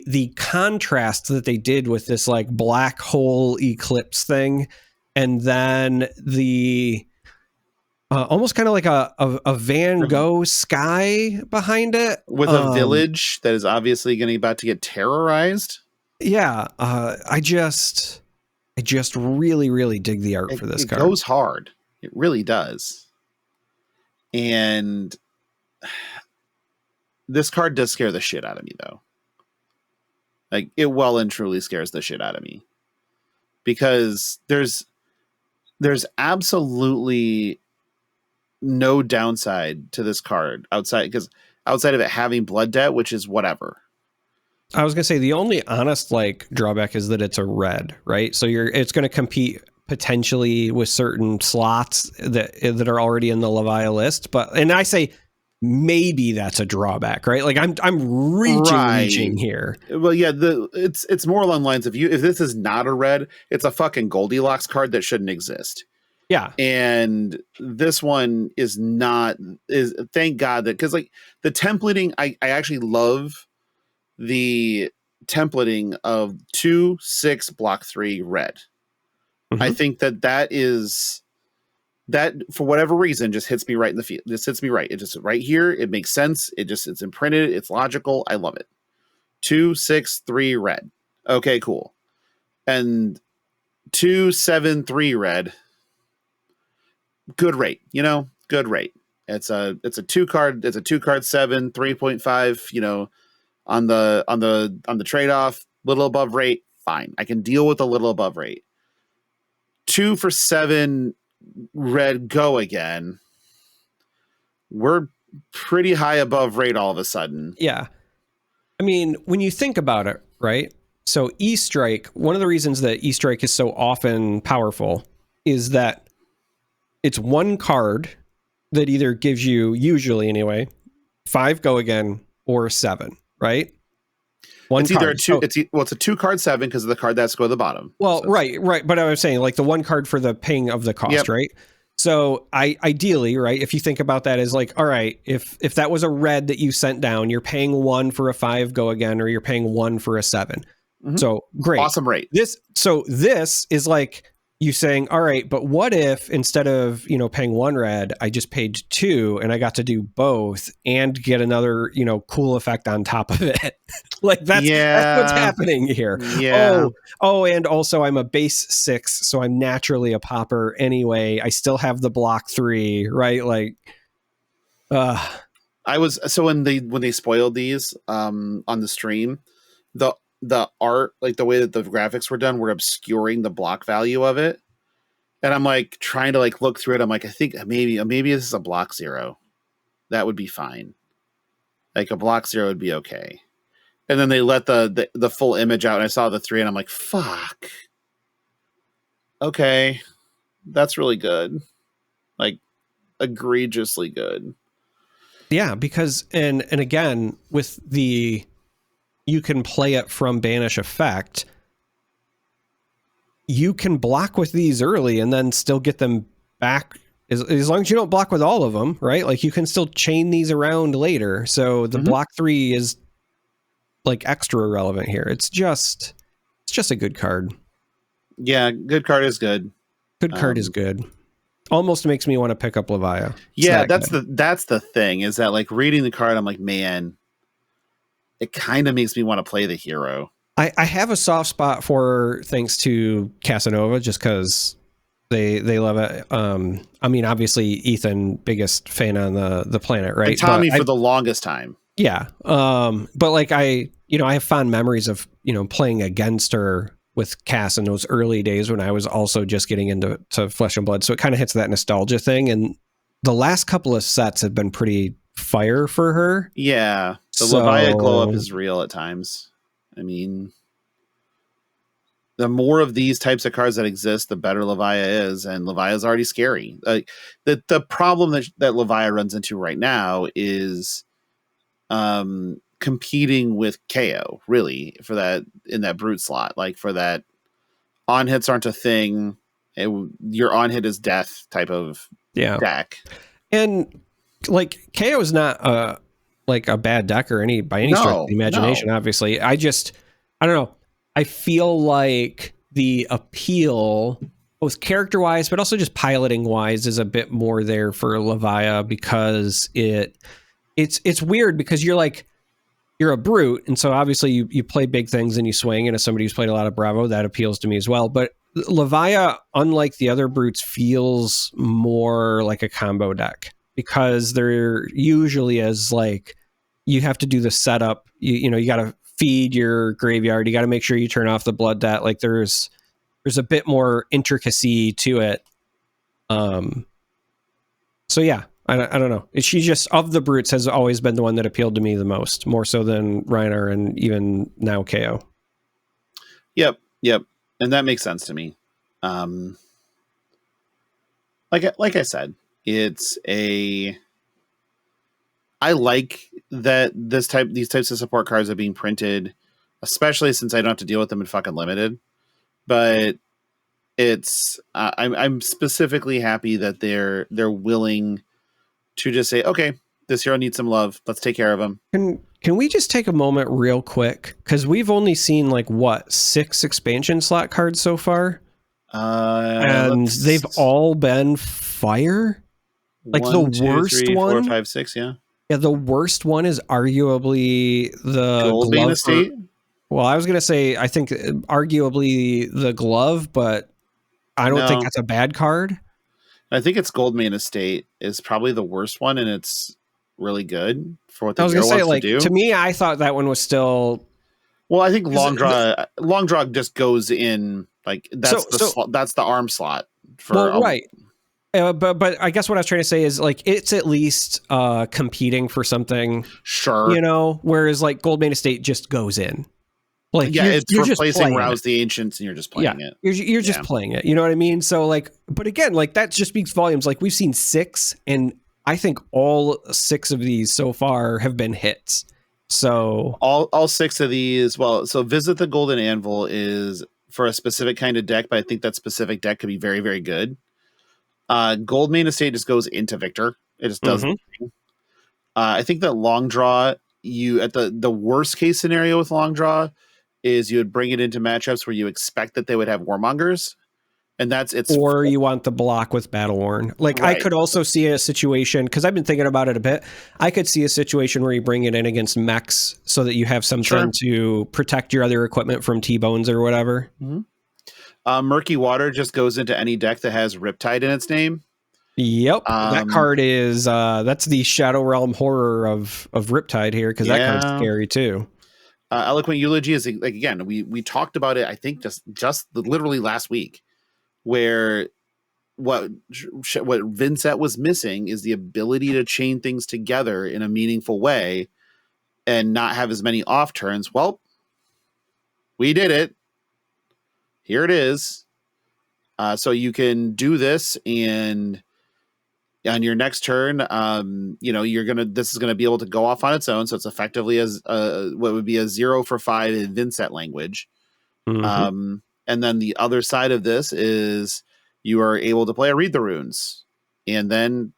The contrast that they did with this like black hole eclipse thing, and then the almost kind of like a Van Gogh sky behind it with a village that is obviously about to get terrorized. Yeah, I just really, really dig the art for this card. It goes hard. It really does. And this card does scare the shit out of me, though. Like, it well and truly scares the shit out of me. Because there's absolutely no downside to this card outside of it having Blood Debt, which is whatever. I was gonna say the only honest drawback is that it's a red, right? So it's going to compete potentially with certain slots that are already in the Leviathan list, and I say maybe that's a drawback, right? Like I'm reaching here. Well, yeah, it's more along the lines of if this is not a red, it's a fucking Goldilocks card that shouldn't exist. Yeah, and this one is not. Thank God that, because like the templating, I actually love the templating of 2/6 block 3 red. Mm-hmm. I think that is that for whatever reason just hits me right in the field. This hits me right. It just right here. It makes sense. It's imprinted. It's logical. I love it. 2/6 red. Okay, cool. And 2/7 red. Good rate. Good rate. It's a 2 card. It's a 2 card 7 3.5. On the trade-off, little above rate, fine. I can deal with a little above rate. 2 for 7 red go again. We're pretty high above rate all of a sudden. Yeah. I mean, when you think about it, right? So E-Strike, one of the reasons that E-Strike is so often powerful is that it's one card that either gives you, usually anyway, 5 go again or 7, right? It's either a 2. It's a 2-card 7 because of the card that's go to the bottom. Well, so right. But I was saying like the one card for the paying of the cost, right? So ideally, right, if you think about that as like, all right, if that was a red that you sent down, you're paying 1 for a 5 go again, or you're paying 1 for a 7. Mm-hmm. So great. Awesome rate. This is like you saying, all right, but what if instead of, paying 1 red, I just paid 2 and I got to do both and get another, cool effect on top of it. Like that's what's happening here. Yeah. Oh, and also I'm a base 6, so I'm naturally a popper anyway. I still have the block 3, right? Like, when they spoiled these on the stream, the art, like the way that the graphics were done, were obscuring the block value of it. And I'm like trying to like look through it. I'm like, I think maybe this is a block 0. That would be fine. Like a block 0 would be okay. And then they let the full image out and I saw the 3 and I'm like, fuck. Okay. That's really good. Like egregiously good. Yeah, because and again, with you can play it from banish effect. You can block with these early and then still get them back as long as you don't block with all of them, right? Like you can still chain these around later. So the block 3 is like extra relevant here. It's just a good card. Yeah, good card is good. Good card is good. Almost makes me want to pick up Levia. Yeah, that's the thing, is that like reading the card, I'm like, man, it kind of makes me want to play the hero. I have a soft spot for, thanks to Casanova, just because they love it. I mean, obviously Ethan, biggest fan on the planet, right? And Tommy for the longest time. Yeah. But like I have fond memories of, playing against her with Cass in those early days when I was also just getting into Flesh and Blood. So it kind of hits that nostalgia thing. And the last couple of sets have been pretty fire for her. Yeah. The Levia glow up is real at times. I mean, the more of these types of cards that exist, the better Levia is, and Levia is already scary. Like the problem that Levia runs into right now is competing with Kayo, really, for that in that brute slot. Like for that, on hits aren't a thing. Your on hit is death type of deck, and like Kayo is not like a bad deck or by any stretch of the imagination. Obviously, I don't know. I feel like the appeal, both character wise, but also just piloting wise, is a bit more there for Levia, because it's weird because you're a brute, and so obviously you play big things and you swing, and as somebody who's played a lot of Bravo, that appeals to me as well. But Levia, unlike the other brutes, feels more like a combo deck, because there usually is like, you have to do the setup, you got to feed your graveyard, you got to make sure you turn off the blood debt. Like there's a bit more intricacy to it. So yeah, I don't know. She just, of the brutes, has always been the one that appealed to me the most, more so than Reiner and even now KO. Yep. And that makes sense to me. Like I said, I like that these types of support cards are being printed, especially since I don't have to deal with them in fucking limited. But I'm specifically happy that they're willing to just say, okay, this hero needs some love. Let's take care of him. Can we just take a moment real quick? Because we've only seen 6 expansion slot cards so far. And they've all been fire. Like 1, the 2, worst 3, 4, one, 5, 6, yeah. Yeah, the worst one is arguably the Goldbane Estate. Well, I was gonna say, I think arguably the glove, but I don't think that's a bad card. I think it's Goldbane Estate is probably the worst one, and it's really good for what the hero wants to do. To me, I thought that one was still. Well, I think long draw just goes in that's the arm slot for right. But I guess what I was trying to say is it's at least competing for something. Sure. Whereas Goldbane Estate just goes in. Like, yeah, it's you're just replacing playing Rouse it. the Ancients, and you're just playing it. You're just playing it. You know what I mean? So like, but again, like that just speaks volumes. Like we've seen 6, and I think all 6 of these so far have been hits. So all 6 of these, well, so Visit the Golden Anvil is for a specific kind of deck, but I think that specific deck could be very, very good. Gold Main Estate just goes into Victor. It just does. I think that Long Draw, you at the worst case scenario with Long Draw is you would bring it into matchups where you expect that they would have Warmongers, and or you want the block with Battle Worn. Like right. I could also see a situation, because I've been thinking about it a bit. I could see a situation where you bring it in against mechs so that you have something to protect your other equipment from T-bones or whatever. Murky Water just goes into any deck that has Riptide in its name. Yep, that card is that's the Shadow Realm horror of Riptide here, because that card's scary too. Eloquent Eulogy is like, again, we talked about it, I think just literally last week, where what Vincent was missing is the ability to chain things together in a meaningful way and not have as many off turns. Well, we did it. Here it is. So you can do this, and on your next turn, this is gonna be able to go off on its own. So it's effectively as what would be a 0 for 5 in Vincent language. And then the other side of this is you are able to play a Read the Runes, and then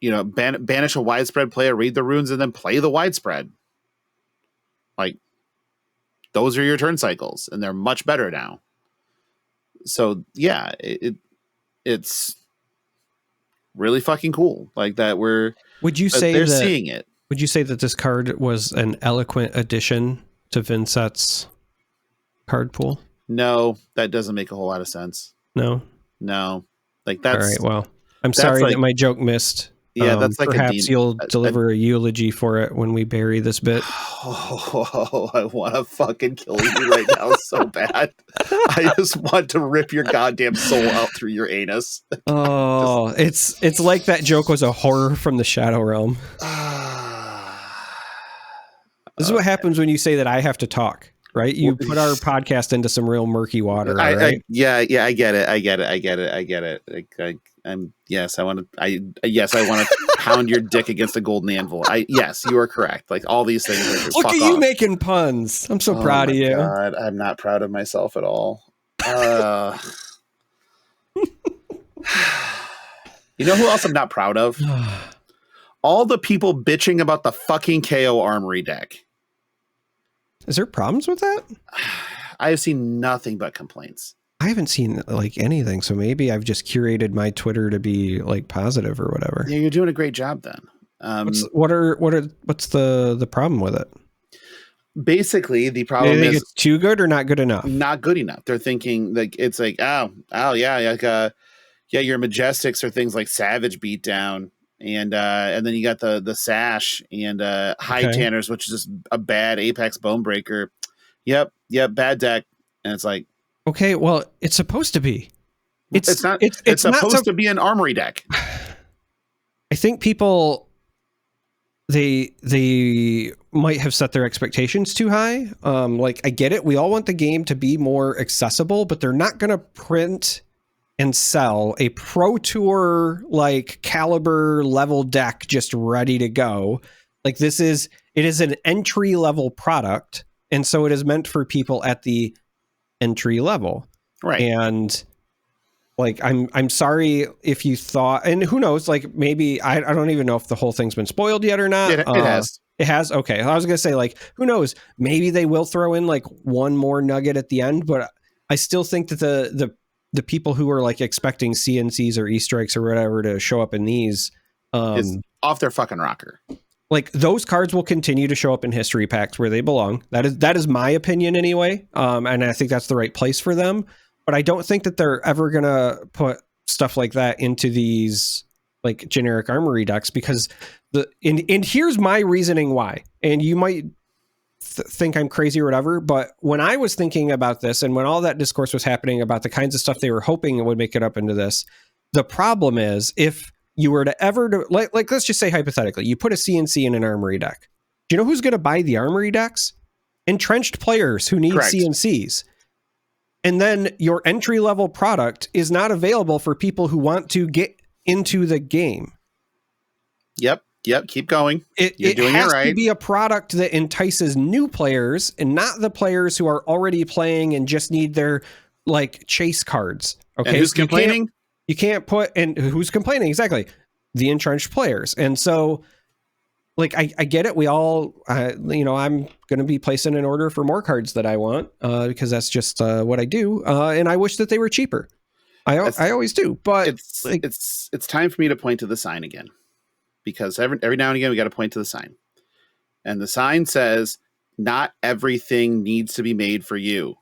banish a widespread, play a Read the Runes, and then play the widespread. Like, those are your turn cycles, and they're much better now. So yeah, it's really fucking cool. Like that would you say they're seeing it? Would you say that this card was an eloquent addition to Vincent's card pool? No, that doesn't make a whole lot of sense. No. Like that's all right. Well, I'm sorry that my joke missed. Yeah, that's like perhaps you'll deliver a eulogy for it when we bury this bit. Oh, I want to fucking kill you right now so bad. I just want to rip your goddamn soul out through your anus. Oh, it's like that joke was a horror from the Shadow Realm. This is what happens when you say that I have to talk. Right, you put our podcast into some real murky water. Right? I get it. I want to pound your dick against a golden anvil. Yes, you are correct. Like all these things. Like, look at you making puns. I'm so proud of you. God, I'm not proud of myself at all. You know who else I'm not proud of? All the people bitching about the fucking Kayo Armory deck. Is there problems with that? I have seen nothing but complaints. I haven't seen like anything, so maybe I've just curated my Twitter to be like positive or whatever. Yeah, you're doing a great job then. What's the problem with it? Basically, the problem is it's too good or not good enough. Not good enough. They're thinking like it's like your Majestics are things like Savage Beatdown. And then you got the Sash and High Tanners, which is just a bad Apex Bonebreaker. Yep, bad deck. And it's like, okay, well, it's supposed to be. It's not. It's supposed to be an Armory deck. I think people they might have set their expectations too high. Like I get it. We all want the game to be more accessible, but they're not going to print and sell a Pro Tour like caliber level deck just ready to go. Like it is an entry level product, and so it is meant for people at the entry level, right? And like I'm sorry if you thought, and who knows, like maybe I don't even know if the whole thing's been spoiled yet or not. It has. It has. Okay, I was gonna say like who knows, maybe they will throw in like one more nugget at the end, but I still think that the people who are like expecting CNCs or Easter eggs or whatever to show up in these is off their fucking rocker. Like those cards will continue to show up in history packs where they belong. That is my opinion anyway. And I think that's the right place for them. But I don't think that they're ever going to put stuff like that into these like generic Armory decks, because and here's my reasoning why. And you might think I'm crazy or whatever, but when I was thinking about this and when all that discourse was happening about the kinds of stuff they were hoping it would make it up into this, the problem is if you were to ever like let's just say hypothetically, you put a CNC in an Armory deck. Do you know who's going to buy the Armory decks? entrenched players who need Correct. CNCs. And then your entry level product is not available for people who want to get into the game. Yep. Keep going. It has to be a product that entices new players and not the players who are already playing and just need their like chase cards. Okay. And who's complaining? You can't put, and who's complaining? Exactly. The entrenched players. And so like, I get it. We all, I'm going to be placing an order for more cards that I want because that's just what I do. And I wish that they were cheaper. I always do, but it's time for me to point to the sign again, because every now and again we got to point to the sign, and the sign says, "Not everything needs to be made for you."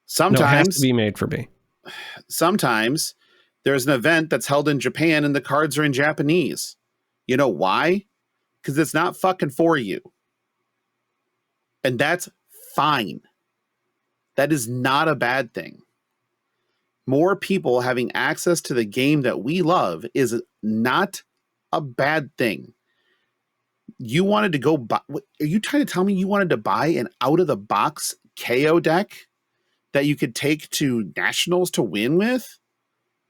Sometimes it has to be made for me. Sometimes there's an event that's held in Japan and the cards are in Japanese. You know why? Because it's not fucking for you, and that's fine. That is not a bad thing. More people having access to the game that we love is not a bad thing. You wanted to go buy, are you trying to tell me you wanted to buy an out of the box KO deck that you could take to nationals to win with?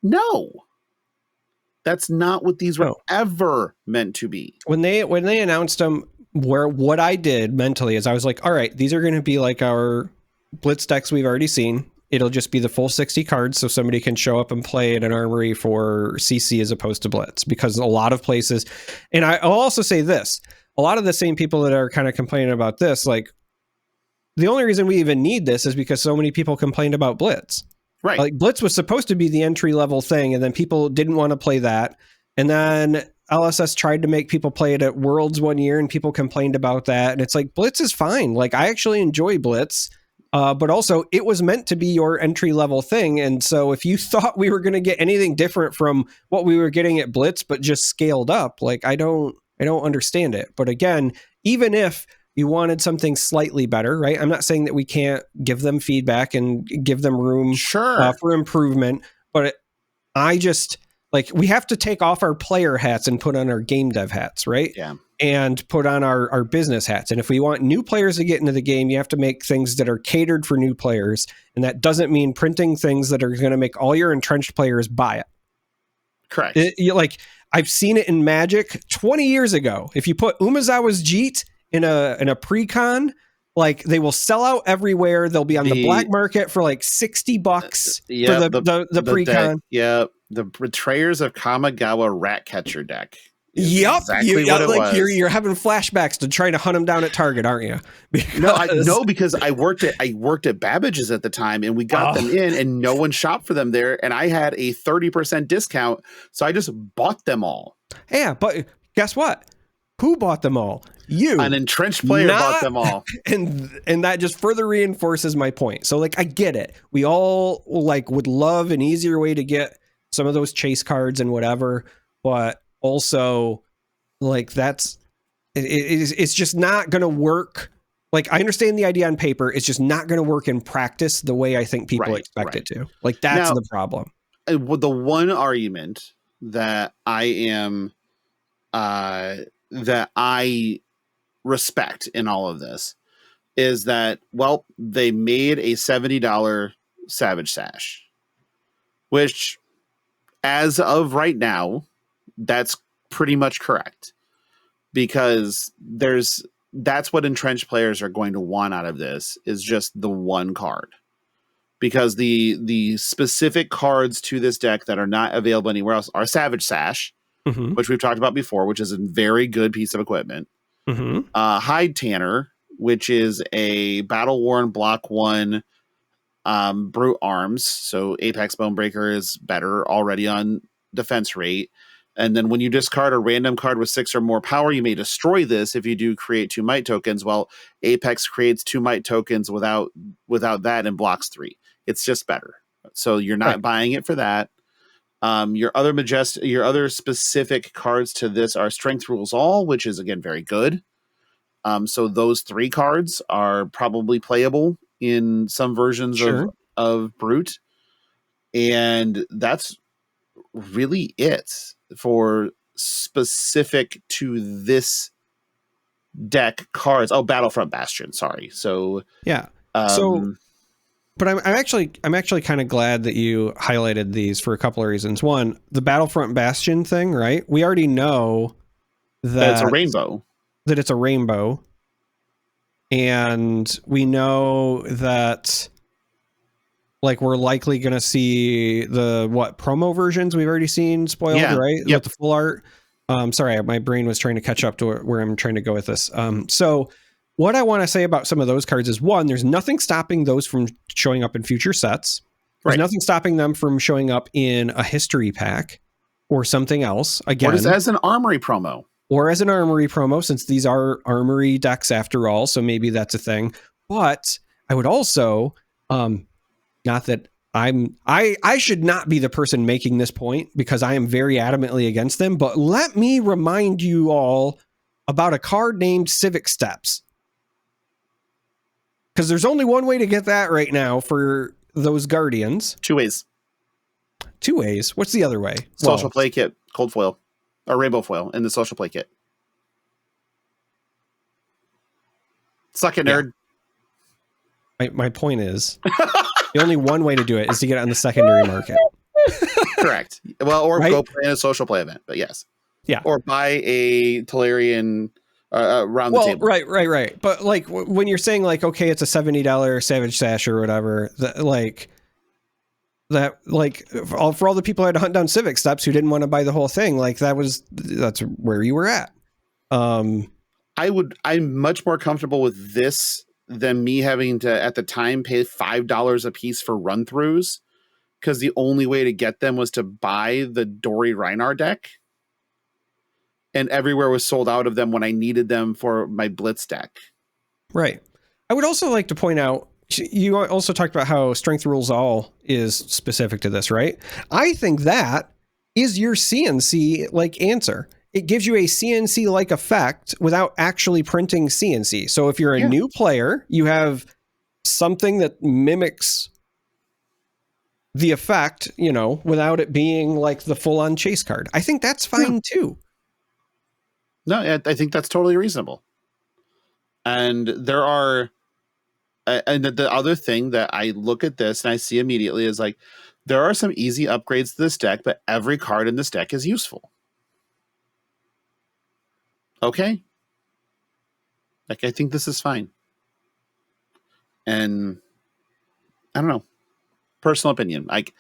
No. That's not what these were ever meant to be. When they announced them, what I did mentally is I was like, all right, these are going to be like our Blitz decks we've already seen. It'll just be the full 60 cards so somebody can show up and play at an armory for CC as opposed to Blitz, because a lot of places, and I'll also say this, a lot of the same people that are kind of complaining about this, like the only reason we even need this is because so many people complained about Blitz. Right. Like Blitz was supposed to be the entry level thing, and then people didn't want to play that. And then LSS tried to make people play it at Worlds one year and people complained about that. And it's like, Blitz is fine. Like I actually enjoy Blitz. But also it was meant to be your entry level thing. And so if you thought we were going to get anything different from what we were getting at Blitz, but just scaled up, like I don't understand it. But again, even if you wanted something slightly better, right? I'm not saying that we can't give them feedback and give them room for improvement, but I just like, we have to take off our player hats and put on our game dev hats, right? Yeah. And put on our business hats. And if we want new players to get into the game, you have to make things that are catered for new players. And that doesn't mean printing things that are going to make all your entrenched players buy it. Correct. Like I've seen it in Magic 20 years ago. If you put Umezawa's Jeet in a pre-con, like they will sell out everywhere. They'll be on the black market for like $60 for the pre-con. The Betrayers of Kamigawa Ratcatcher deck. Yep, exactly what it was. You're having flashbacks to trying to hunt them down at Target, aren't you? Because I worked at Babbage's at the time, and we got them in, and no one shopped for them there, and I had a 30% discount, so I just bought them all. Yeah, but guess what? Who bought them all? You, an entrenched player, bought them all, and that just further reinforces my point. So, like, I get it. We all like would love an easier way to get some of those chase cards and whatever, but also like it's just not going to work. Like I understand the idea on paper, it's just not going to work in practice the way I think people expect it to. Like that's the problem. The one argument that I respect in all of this is that, well, they made a $70 Savage Sash, which as of right now, that's pretty much correct, because that's what entrenched players are going to want out of this, is just the one card, because the specific cards to this deck that are not available anywhere else are Savage Sash, which we've talked about before, which is a very good piece of equipment. Hide Tanner, which is a battle worn block 1 brute arms, so Apex Bonebreaker is better already on defense rate. And then when you discard a random card with 6 or more power, you may destroy this if you do create 2 might tokens. Well, Apex creates 2 might tokens without that and blocks 3. It's just better. So you're not buying it for that. Your other specific cards to this are Strength Rules All, which is again very good. So those 3 cards are probably playable in some versions of Brute. And that's really it for specific to this deck cards. Oh, Battlefront Bastion. Sorry. So yeah. um, But I'm actually kind of glad that you highlighted these for a couple of reasons. One, the Battlefront Bastion thing, right? We already know that it's a rainbow. That it's a rainbow. And we know that like we're likely going to see the promo versions we've already seen spoiled, right? Yep. With the full art. Sorry, my brain was trying to catch up to where I'm trying to go with this. So what I want to say about some of those cards is, one, there's nothing stopping those from showing up in future sets. There's nothing stopping them from showing up in a history pack or something else. Again, or as an armory promo. Or as an armory promo, since these are armory decks after all. So maybe that's a thing. But I would also, not that I should not be the person making this point because I am very adamantly against them. But let me remind you all about a card named Civic Steps. Because there's only one way to get that right now for those Guardians. Two ways. What's the other way? Social play kit, cold foil, or rainbow foil in the social play kit. Suck it, nerd. My point is, the only one way to do it is to get it on the secondary market. Correct. Well, or go play in a social play event, but yes. Yeah. Or buy a Tolarian round the table. Right. But like when you're saying like, okay, it's a $70 Savage Sash or whatever, for all the people who had to hunt down Civic Steps who didn't want to buy the whole thing, like that's where you were at. I'm much more comfortable with this than me having to at the time pay $5 a piece for run throughs, because the only way to get them was to buy the Dory Reinar deck. And everywhere was sold out of them when I needed them for my Blitz deck. Right. I would also like to point out, you also talked about how Strength Rules All is specific to this, right? I think that is your CNC like answer. It gives you a CNC like effect without actually printing CNC. So if you're a new player, you have something that mimics the effect, without it being like the full on chase card. I think that's fine too. No, I think that's totally reasonable. And there are, and the other thing that I look at this and I see immediately is like, there are some easy upgrades to this deck, but every card in this deck is useful. Okay. Like, I think this is fine. And I don't know, personal opinion. Like,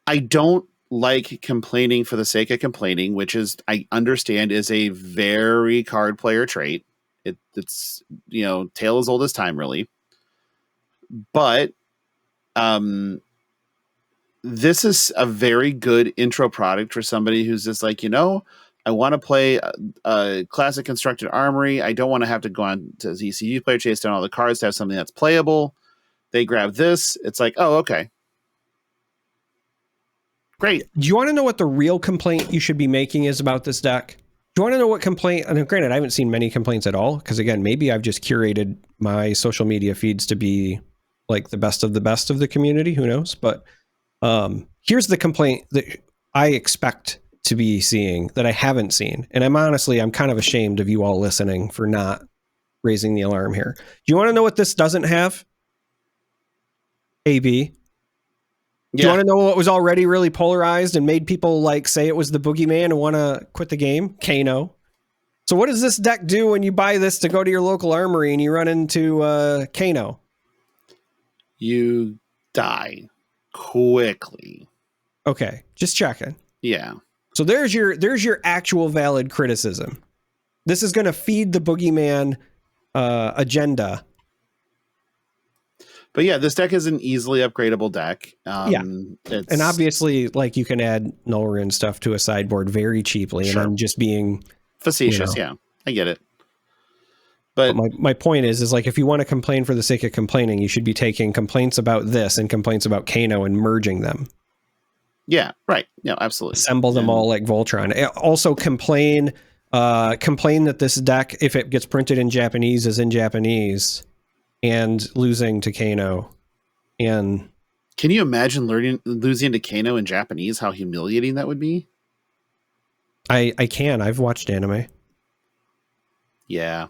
I don't like complaining for the sake of complaining, which is, I understand, is a very card player trait. It's tale as old as time, really. But this is a very good intro product for somebody who's just like, I want to play a classic constructed armory. I don't want to have to go on to ZCU player chase down all the cards to have something that's playable. They grab this. It's like, oh, okay. Great. Do you want to know what the real complaint you should be making is about this deck? Do you want to know what complaint? And granted, I haven't seen many complaints at all, because again, maybe I've just curated my social media feeds to be like the best of the community. Who knows? But here's the complaint that I expect to be seeing that I haven't seen. And I'm kind of ashamed of you all listening for not raising the alarm here. Do you want to know what this doesn't have? AB. Do you want to know what was already really polarized and made people like say it was the boogeyman and want to quit the game? Kano. So what does this deck do when you buy this to go to your local armory and you run into Kano? You die quickly. Okay, just checking. Yeah. So there's your actual valid criticism. This is going to feed the boogeyman agenda. But yeah, this deck is an easily upgradable deck. And obviously, like, you can add null rune stuff to a sideboard very cheaply. Sure. And I'm just being facetious. Yeah, I get it. But my point is like, if you want to complain for the sake of complaining, you should be taking complaints about this and complaints about Kano and merging them. Yeah, right. Yeah, absolutely. Assemble them all like Voltron. Also complain that this deck, if it gets printed in Japanese, is in Japanese. And losing to Kano. And can you imagine losing to Kano in Japanese? How humiliating that would be. I can. I've watched anime. Yeah,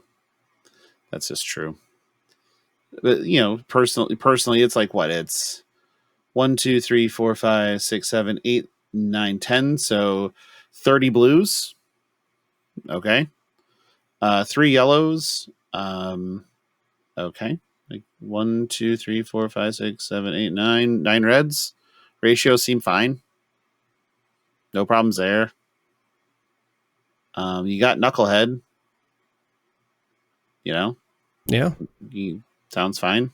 that's just true. But, you know, personally, it's like what? It's 1, 2, 3, 4, 5, 6, 7, 8, 9, 10. So 30 blues. Okay. 3 yellows. Okay. Like 1, 2, 3, 4, 5, 6, 7, 8, 9. 9 reds. Ratios seem fine. No problems there. You got Knucklehead. You know, Yeah. he sounds fine.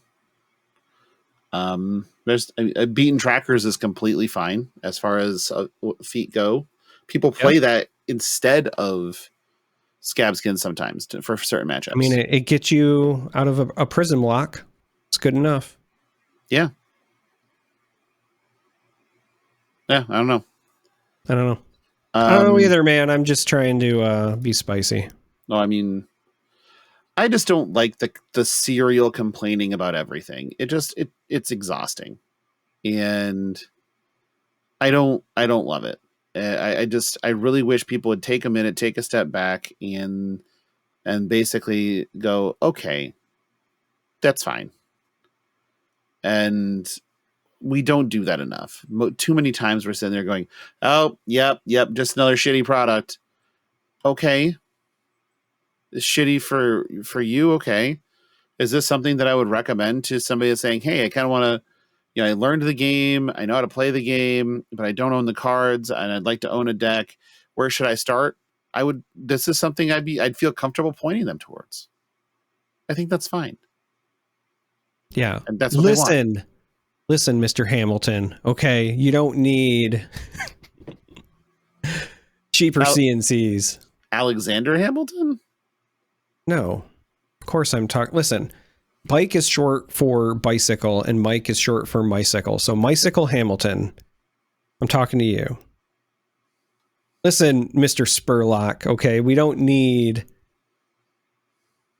There's beaten trackers is completely fine as far as feet go. People play that instead of scab skin sometimes for certain matchups. I mean, it gets you out of a prism lock. It's good enough. Yeah. Yeah, I don't know. I don't know either, man. I'm just trying to be spicy. No, I mean, I just don't like the serial complaining about everything. It's exhausting, and I don't love it. I really wish people would take a minute, take a step back, and basically go, okay, that's fine. And we don't do that enough. Too many times we're sitting there going, oh, yep, just another shitty product. Okay. It's shitty for you. Okay. Is this something that I would recommend to somebody that's saying, hey, I kind of want to, you know, I learned the game, I know how to play the game, but I don't own the cards and I'd like to own a deck. Where should I start? This is something I'd feel comfortable pointing them towards. I think that's fine. Yeah. And that's what they want. Listen, Mr. Hamilton. Okay. You don't need cheaper CNCs. Alexander Hamilton? No. Of course I'm talking. Listen, bike is short for bicycle and Mike is short for mycicle. So Mycicle Hamilton, I'm talking to you. Listen, Mr. Spurlock. Okay. We don't need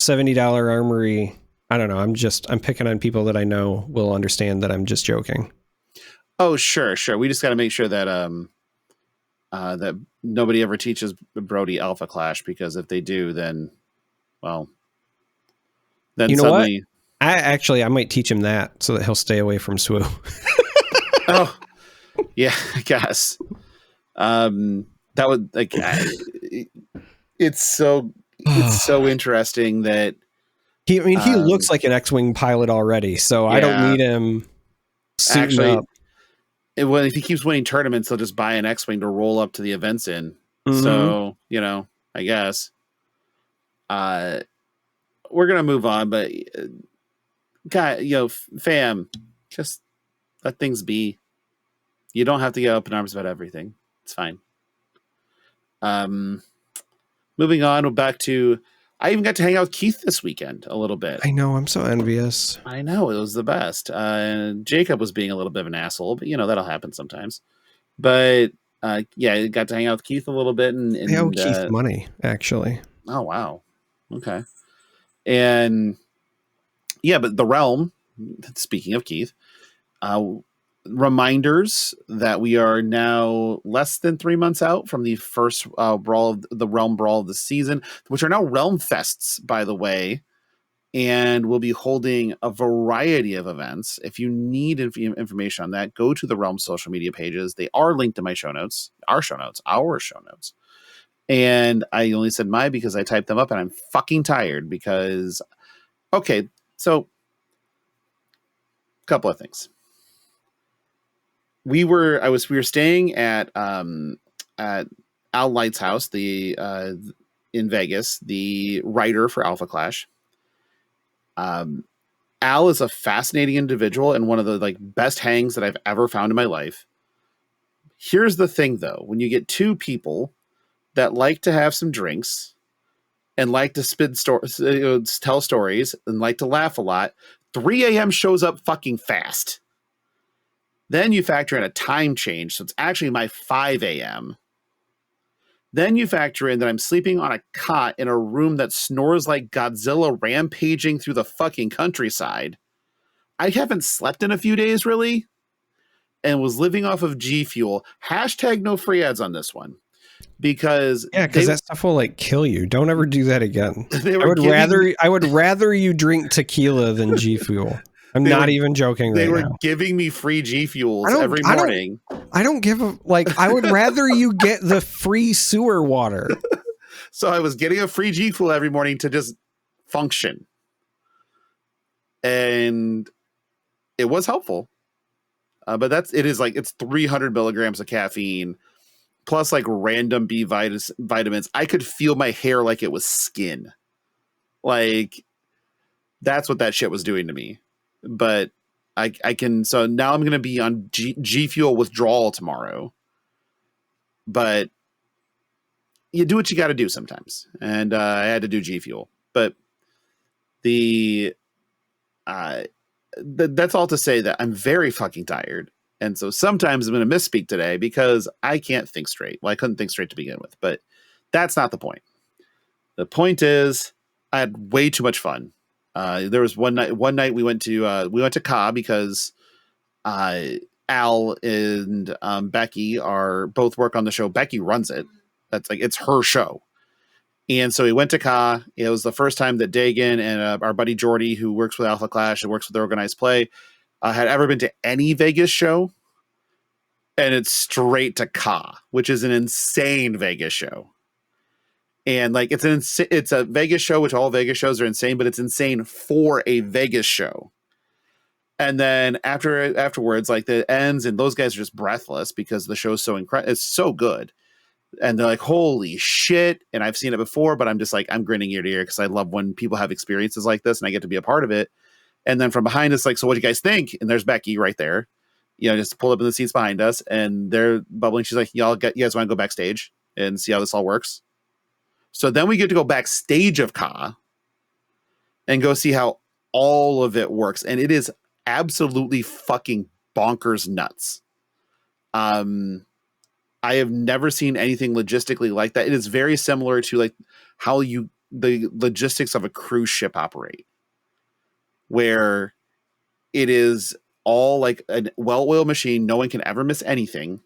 $70 armory. I don't know. I'm picking on people that I know will understand that I'm just joking. Oh, sure. We just got to make sure that that nobody ever teaches Brody Alpha Clash, because if they do, then you know suddenly what? I might teach him that so that he'll stay away from SWU. Oh, yeah, I guess. That would it's so interesting that. He looks like an X-Wing pilot already, so I don't need him suiting up. If he keeps winning tournaments, he'll just buy an X-Wing to roll up to the events in. Mm-hmm. So, you know, I guess. We're going to move on, but fam, just let things be. You don't have to get up in arms about everything. It's fine. Moving on, back to... I even got to hang out with Keith this weekend a little bit. I know. I'm so envious. I know. It was the best. Jacob was being a little bit of an asshole, but, you know, that'll happen sometimes. But, I got to hang out with Keith a little bit. And I owe Keith money, actually. Oh, wow. Okay. And, yeah, but the Realm, speaking of Keith, reminders that we are now less than 3 months out from the first Realm Brawl of the season, which are now Realm Fests, by the way, and we'll be holding a variety of events. If you need information on that, go to the Realm social media pages. They are linked in my show notes, our show notes. And I only said my because I typed them up and I'm fucking tired because, okay, so a couple of things. We were staying at Al Light's house, in Vegas, the writer for Alpha Clash. Al is a fascinating individual and one of the best hangs that I've ever found in my life. Here's the thing, though: when you get two people that like to have some drinks and like to tell stories and like to laugh a lot, 3 a.m. shows up fucking fast. Then you factor in a time change, so it's actually my 5 a.m. Then you factor in that I'm sleeping on a cot in a room that snores like Godzilla rampaging through the fucking countryside. I haven't slept in a few days, really, and was living off of G Fuel. # no free ads on this one. because that stuff will like kill you. Don't ever do that again. I would rather you drink tequila than G Fuel. I'm not even joking right now. They were giving me free G Fuels every morning. I don't give a I would rather you get the free sewer water. So I was getting a free G Fuel every morning to just function. And it was helpful. But it's 300 milligrams of caffeine plus like random B vitamins. I could feel my hair like it was skin. Like that's what that shit was doing to me. But I can, so now I'm going to be on G Fuel withdrawal tomorrow. But you do what you got to do sometimes. And I had to do G Fuel. But that's all to say that I'm very fucking tired. And so sometimes I'm going to misspeak today because I can't think straight. Well, I couldn't think straight to begin with, but that's not the point. The point is I had way too much fun. There was one night we went to Ka because Al and Becky are both work on the show. Becky runs it. It's her show. And so we went to Ka. It was the first time that Dagan and our buddy Jordy, who works with Alpha Clash and works with Organized Play, had ever been to any Vegas show. And it's straight to Ka, which is an insane Vegas show. And like it's a Vegas show, which all Vegas shows are insane, but it's insane for a Vegas show. And then afterwards, like the ends, and those guys are just breathless because the show's so incredible. It's so good. And they're like, holy shit. And I've seen it before, but I'm just like, I'm grinning ear to ear because I love when people have experiences like this and I get to be a part of it. And then from behind us, like, so what do you guys think? And there's Becky right there, just pulled up in the seats behind us and they're bubbling. She's like, you guys want to go backstage and see how this all works? So then we get to go backstage of Ka and go see how all of it works. And it is absolutely fucking bonkers nuts. I have never seen anything logistically like that. It is very similar to like how the logistics of a cruise ship operate, where it is all like a well-oiled machine. No one can ever miss anything.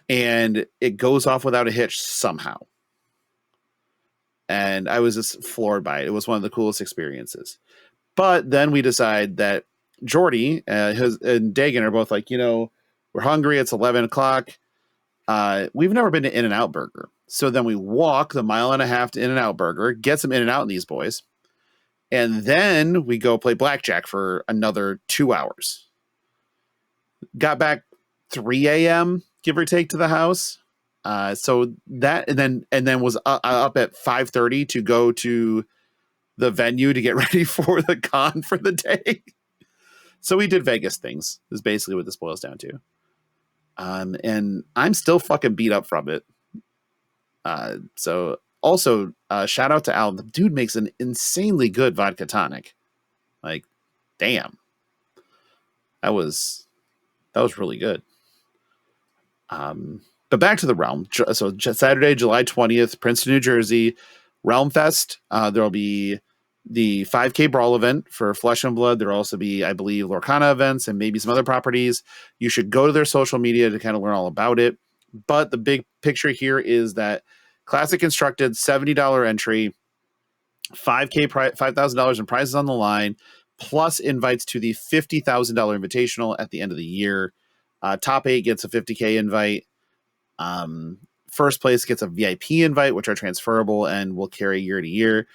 And it goes off without a hitch somehow. And I was just floored by it. It was one of the coolest experiences. But then we decide that Jordy and Dagan are both like, we're hungry. It's 11 o'clock. We've never been to In-N-Out Burger. So then we walk the 1.5 miles to In-N-Out Burger, get some In-N-Out in these boys. And then we go play blackjack for another 2 hours. Got back 3 a.m., give or take, to the house. So that, and then was up at 5:30 to go to the venue to get ready for the con for the day. So we did Vegas things, is basically what this boils down to. And I'm still fucking beat up from it. So also, shout out to Al. The dude makes an insanely good vodka tonic. Like, damn. That was really good. But back to the Realm. So Saturday, July 20th, Princeton, New Jersey, Realm Fest. There'll be the 5K Brawl event for Flesh and Blood. There'll also be, I believe, Lorcana events and maybe some other properties. You should go to their social media to kind of learn all about it. But the big picture here is that Classic Constructed, $70 entry, $5K, $5,000 in prizes on the line, plus invites to the $50,000 invitational at the end of the year. Top 8 gets a $50K invite. First place gets a VIP invite, which are transferable and will carry year to year.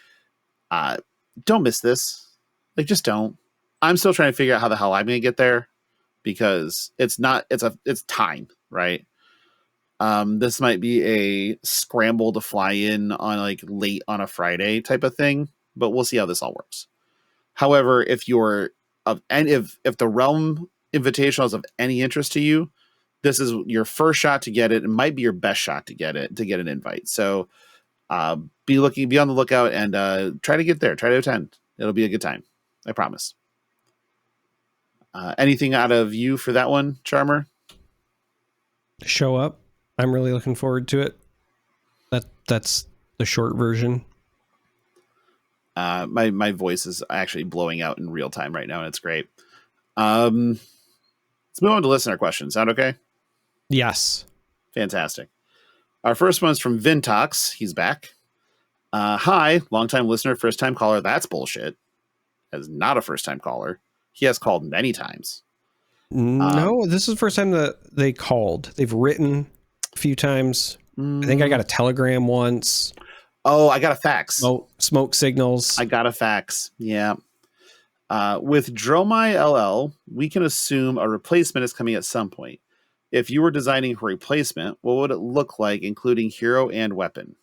Don't miss this. Like, just don't. I'm still trying to figure out how the hell I'm going to get there because it's time, right? This might be a scramble to fly in on like late on a Friday type of thing, but we'll see how this all works. However, if the Realm Invitational is of any interest to you, this is your first shot to get it. It might be your best shot to get an invite. So be on the lookout and try to get there. Try to attend. It'll be a good time. I promise. Anything out of you for that one, Charmer? Show up. I'm really looking forward to it. That's the short version. My voice is actually blowing out in real time right now, and it's great. Let's move on to listener questions. Sound okay? Yes. Fantastic. Our first one is from Vintox. He's back. Hi, longtime listener, first time caller. That's bullshit. That is not a first time caller. He has called many times. No, this is the first time that they called. They've written a few times. I think I got a telegram once. Oh, I got a fax. Smoke signals. I got a fax. Yeah. With Dromai LL, we can assume a replacement is coming at some point. If you were designing a replacement, what would it look like, including hero and weapon?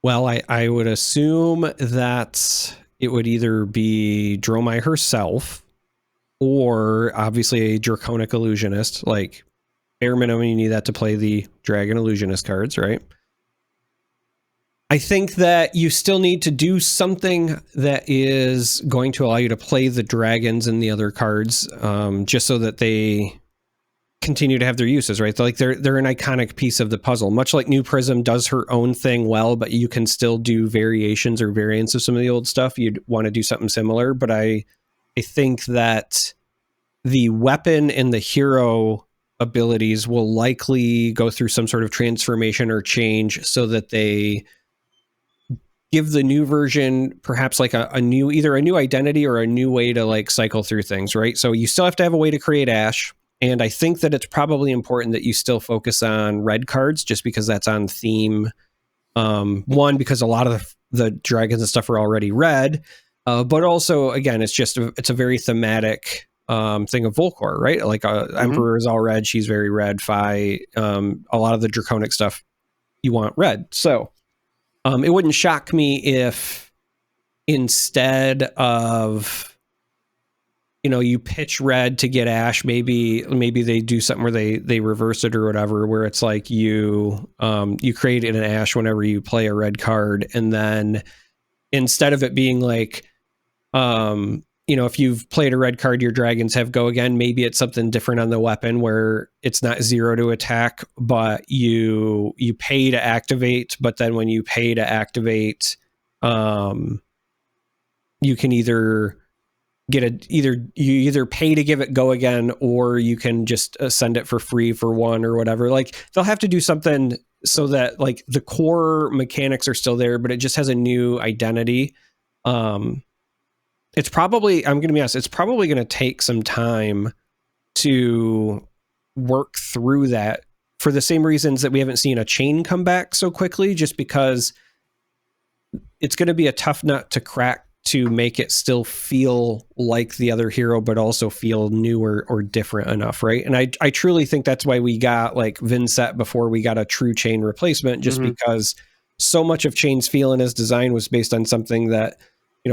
Well, I would assume that it would either be Dromai herself or obviously a Draconic Illusionist. Like, bare minimum, you need that to play the Dragon Illusionist cards, right? I think that you still need to do something that is going to allow you to play the dragons and the other cards, just so that they continue to have their uses, right? Like they're an iconic piece of the puzzle, much like New Prism does her own thing well, but you can still do variations or variants of some of the old stuff. You'd want to do something similar, but I think that the weapon and the hero abilities will likely go through some sort of transformation or change so that they give the new version perhaps like a new, either a new identity or a new way to like cycle through things, right? So you still have to have a way to create Ash. And I think that it's probably important that you still focus on red cards just because that's on theme. One, because a lot of the dragons and stuff are already red. But also, again, it's a very thematic thing of Volcor, right? Like Emperor is all red. She's very red. Fi, a lot of the draconic stuff you want red. So it wouldn't shock me if instead of, you pitch red to get Ash, maybe they do something where they reverse it or whatever, where it's like you create an Ash whenever you play a red card. And then instead of it being like, if you've played a red card, your dragons have go again, maybe it's something different on the weapon where it's not 0 to attack, but you pay to activate. But then when you pay to activate, you can either pay to give it go again, or you can just send it for free for one or whatever. Like they'll have to do something so that like the core mechanics are still there, but it just has a new identity. It's probably, I'm going to be honest, it's probably going to take some time to work through that for the same reasons that we haven't seen a chain come back so quickly, just because it's going to be a tough nut to crack to make it still feel like the other hero, but also feel new or different enough, right? And I truly think that's why we got like Vinset before we got a true chain replacement, just because so much of Chain's feel in his design was based on something that,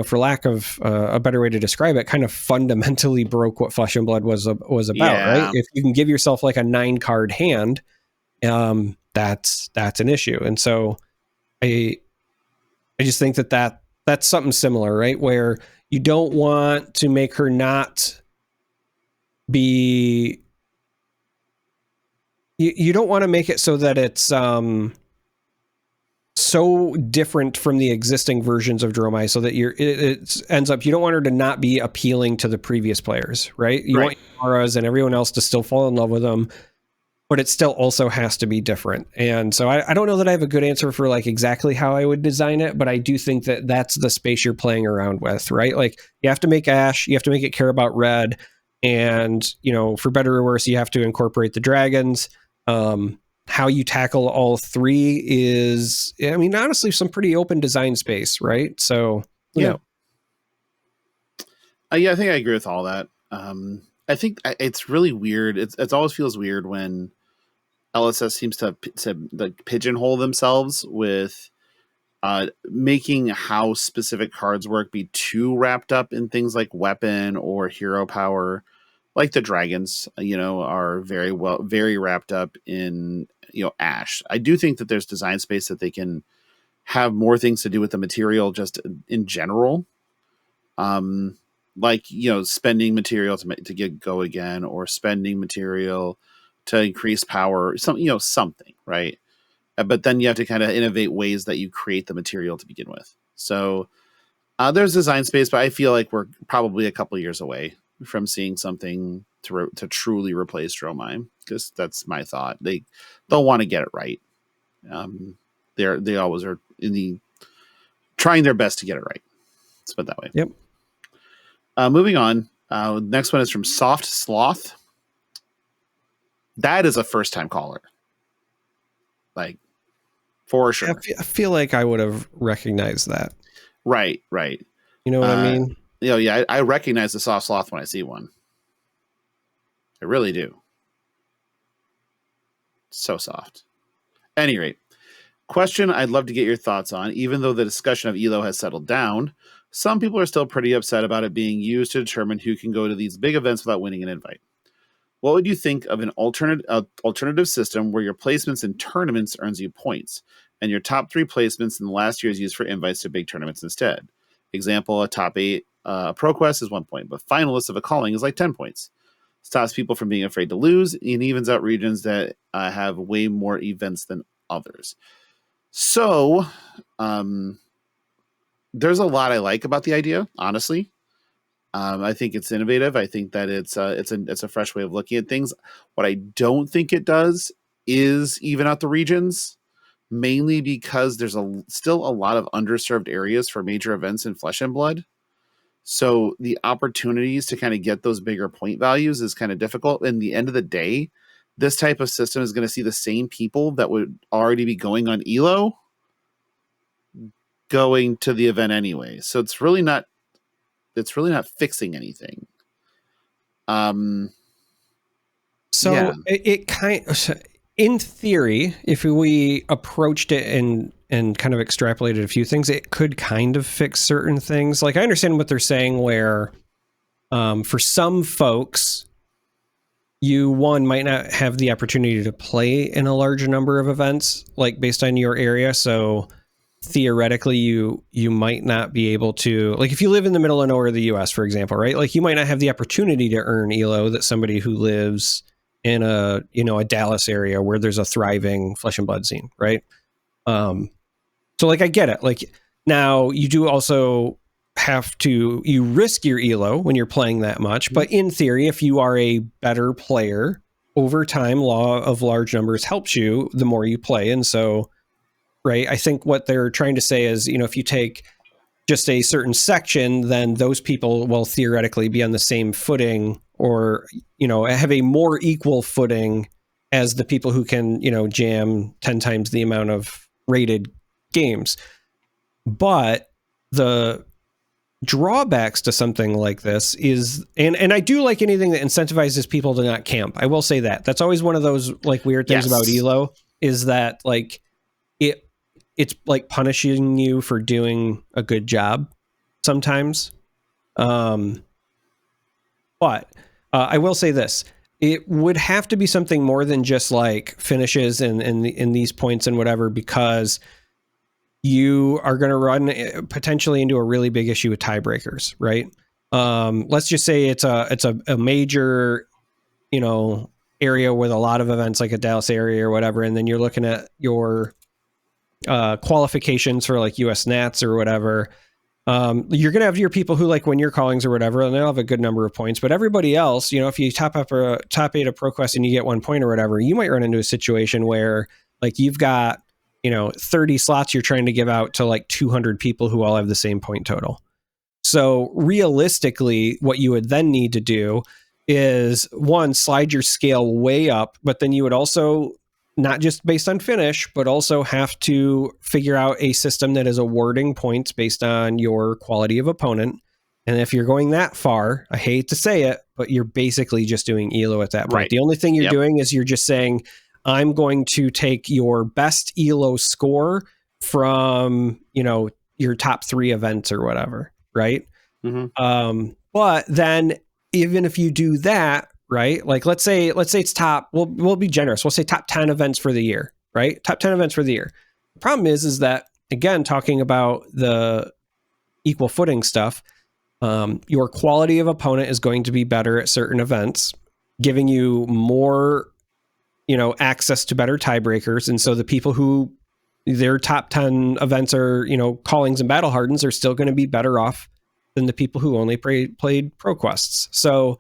for lack of a better way to describe it, kind of fundamentally broke what Flesh and Blood was about, right? If you can give yourself like a 9-card hand, that's an issue. And so I just think that's something similar, right? Where you don't want to make her not be, you don't want to make it so that it's so different from the existing versions of Dromai so that it ends up, you don't want her to not be appealing to the previous players, right? You want Yamaras and everyone else to still fall in love with them, but it still also has to be different. And so I don't know that I have a good answer for like exactly how I would design it, but I do think that that's the space you're playing around with, right? Like you have to make Ash, you have to make it care about red, and for better or worse, you have to incorporate the dragons. How you tackle all three is, honestly, some pretty open design space, right? So, you know. I think I agree with all that. I think it's really weird. It always feels weird when LSS seems to like pigeonhole themselves with making how specific cards work be too wrapped up in things like weapon or hero power. Like the dragons, are very wrapped up in, Ash. I do think that there's design space that they can have more things to do with the material just in general. Like, spending material to get go again, or spending material to increase power, something, right? But then you have to kind of innovate ways that you create the material to begin with. So there's design space, but I feel like we're probably a couple of years away from seeing something to truly replace Dromai, because that's my thought. They'll want to get it right. They always are trying their best to get it right. Let's put it that way. Yep. Moving on. Next one is from Soft Sloth. That is a first time caller. Like, for sure. I feel like I would have recognized that. Right. You know what I mean? Yeah, I recognize the Soft Sloth when I see one. I really do. So soft. At any rate, question I'd love to get your thoughts on. Even though the discussion of ELO has settled down, some people are still pretty upset about it being used to determine who can go to these big events without winning an invite. What would you think of an alternative system where your placements in tournaments earns you points, and your top 3 placements in the last year is used for invites to big tournaments instead? Example, a top 8 Pro Quest is 1 point, but finalist of a calling is like 10 points. Stops people from being afraid to lose, and evens out regions that have way more events than others. So, there's a lot I like about the idea, honestly. I think it's innovative. I think that it's a fresh way of looking at things. What I don't think it does is even out the regions, mainly because there's still a lot of underserved areas for major events in Flesh and Blood. So the opportunities to kind of get those bigger point values is kind of difficult. In the end of the day, this type of system is going to see the same people that would already be going on ELO going to the event anyway. So it's really not fixing anything. It kind of, in theory, if we approached it and kind of extrapolated a few things, it could kind of fix certain things. Like, I understand what they're saying where for some folks, you might not have the opportunity to play in a larger number of events, like based on your area. So theoretically, you might not be able to, like, if you live in the middle of nowhere of the US, for example, right? Like, you might not have the opportunity to earn ELO that somebody who lives in a Dallas area where there's a thriving Flesh and Blood scene, right? So, like, I get it. Like, now you do also you risk your ELO when you're playing that much, but in theory, if you are a better player over time, law of large numbers helps you the more you play. And so, right, I think what they're trying to say is, if you take just a certain section, then those people will theoretically be on the same footing, or, have a more equal footing as the people who can, jam 10 times the amount of rated games. But the drawbacks to something like this is, and I do like anything that incentivizes people to not camp. I will say that. That's always one of those, like, weird things about ELO, is that, like, it's like punishing you for doing a good job sometimes. But I will say this. It would have to be something more than just like finishes and these points and whatever, because you are going to run potentially into a really big issue with tiebreakers, right? Let's just say it's a major, area with a lot of events, like a Dallas area or whatever, and then you're looking at your qualifications for like US Nats or whatever. You're going to have your people who, like, when your callings or whatever, and they'll have a good number of points, but everybody else, if you top 8 a Pro Quest and you get 1 point or whatever, you might run into a situation where, like, you've got, 30 slots you're trying to give out to like 200 people who all have the same point total. So realistically, what you would then need to do is, one, slide your scale way up, but then you would also, not just based on finish, but also have to figure out a system that is awarding points based on your quality of opponent. And if you're going that far, I hate to say it, but you're basically just doing ELO at that point. Right. The only thing you're doing is you're just saying, I'm going to take your best ELO score from, your top 3 events or whatever. Right. Mm-hmm. But then even if you do that, right? Like, let's say it's top, we'll be generous. We'll say top 10 events for the year, right? Top 10 events for the year. The problem is that, again, talking about the equal footing stuff, your quality of opponent is going to be better at certain events, giving you more, access to better tiebreakers. And so the people who their top 10 events are, callings and battle hardens are still going to be better off than the people who only played ProQuests. So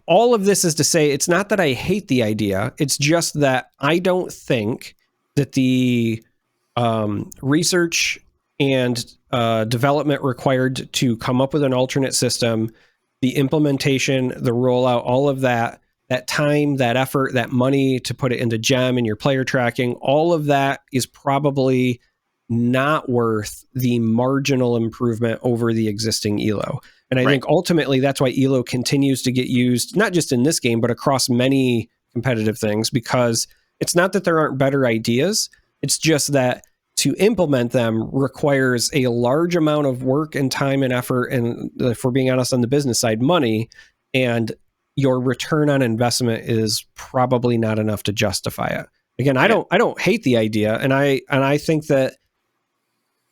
all of this is to say, it's not that I hate the idea. It's just that I don't think that the research and development required to come up with an alternate system, the implementation, the rollout, all of that time, that effort, that money to put it into gem and your player tracking, all of that is probably not worth the marginal improvement over the existing ELO. And I think ultimately that's why ELO continues to get used, not just in this game, but across many competitive things, because it's not that there aren't better ideas. It's just that to implement them requires a large amount of work and time and effort. And if we're being honest on the business side, money, and your return on investment is probably not enough to justify it. Again, I don't hate the idea. And I think that,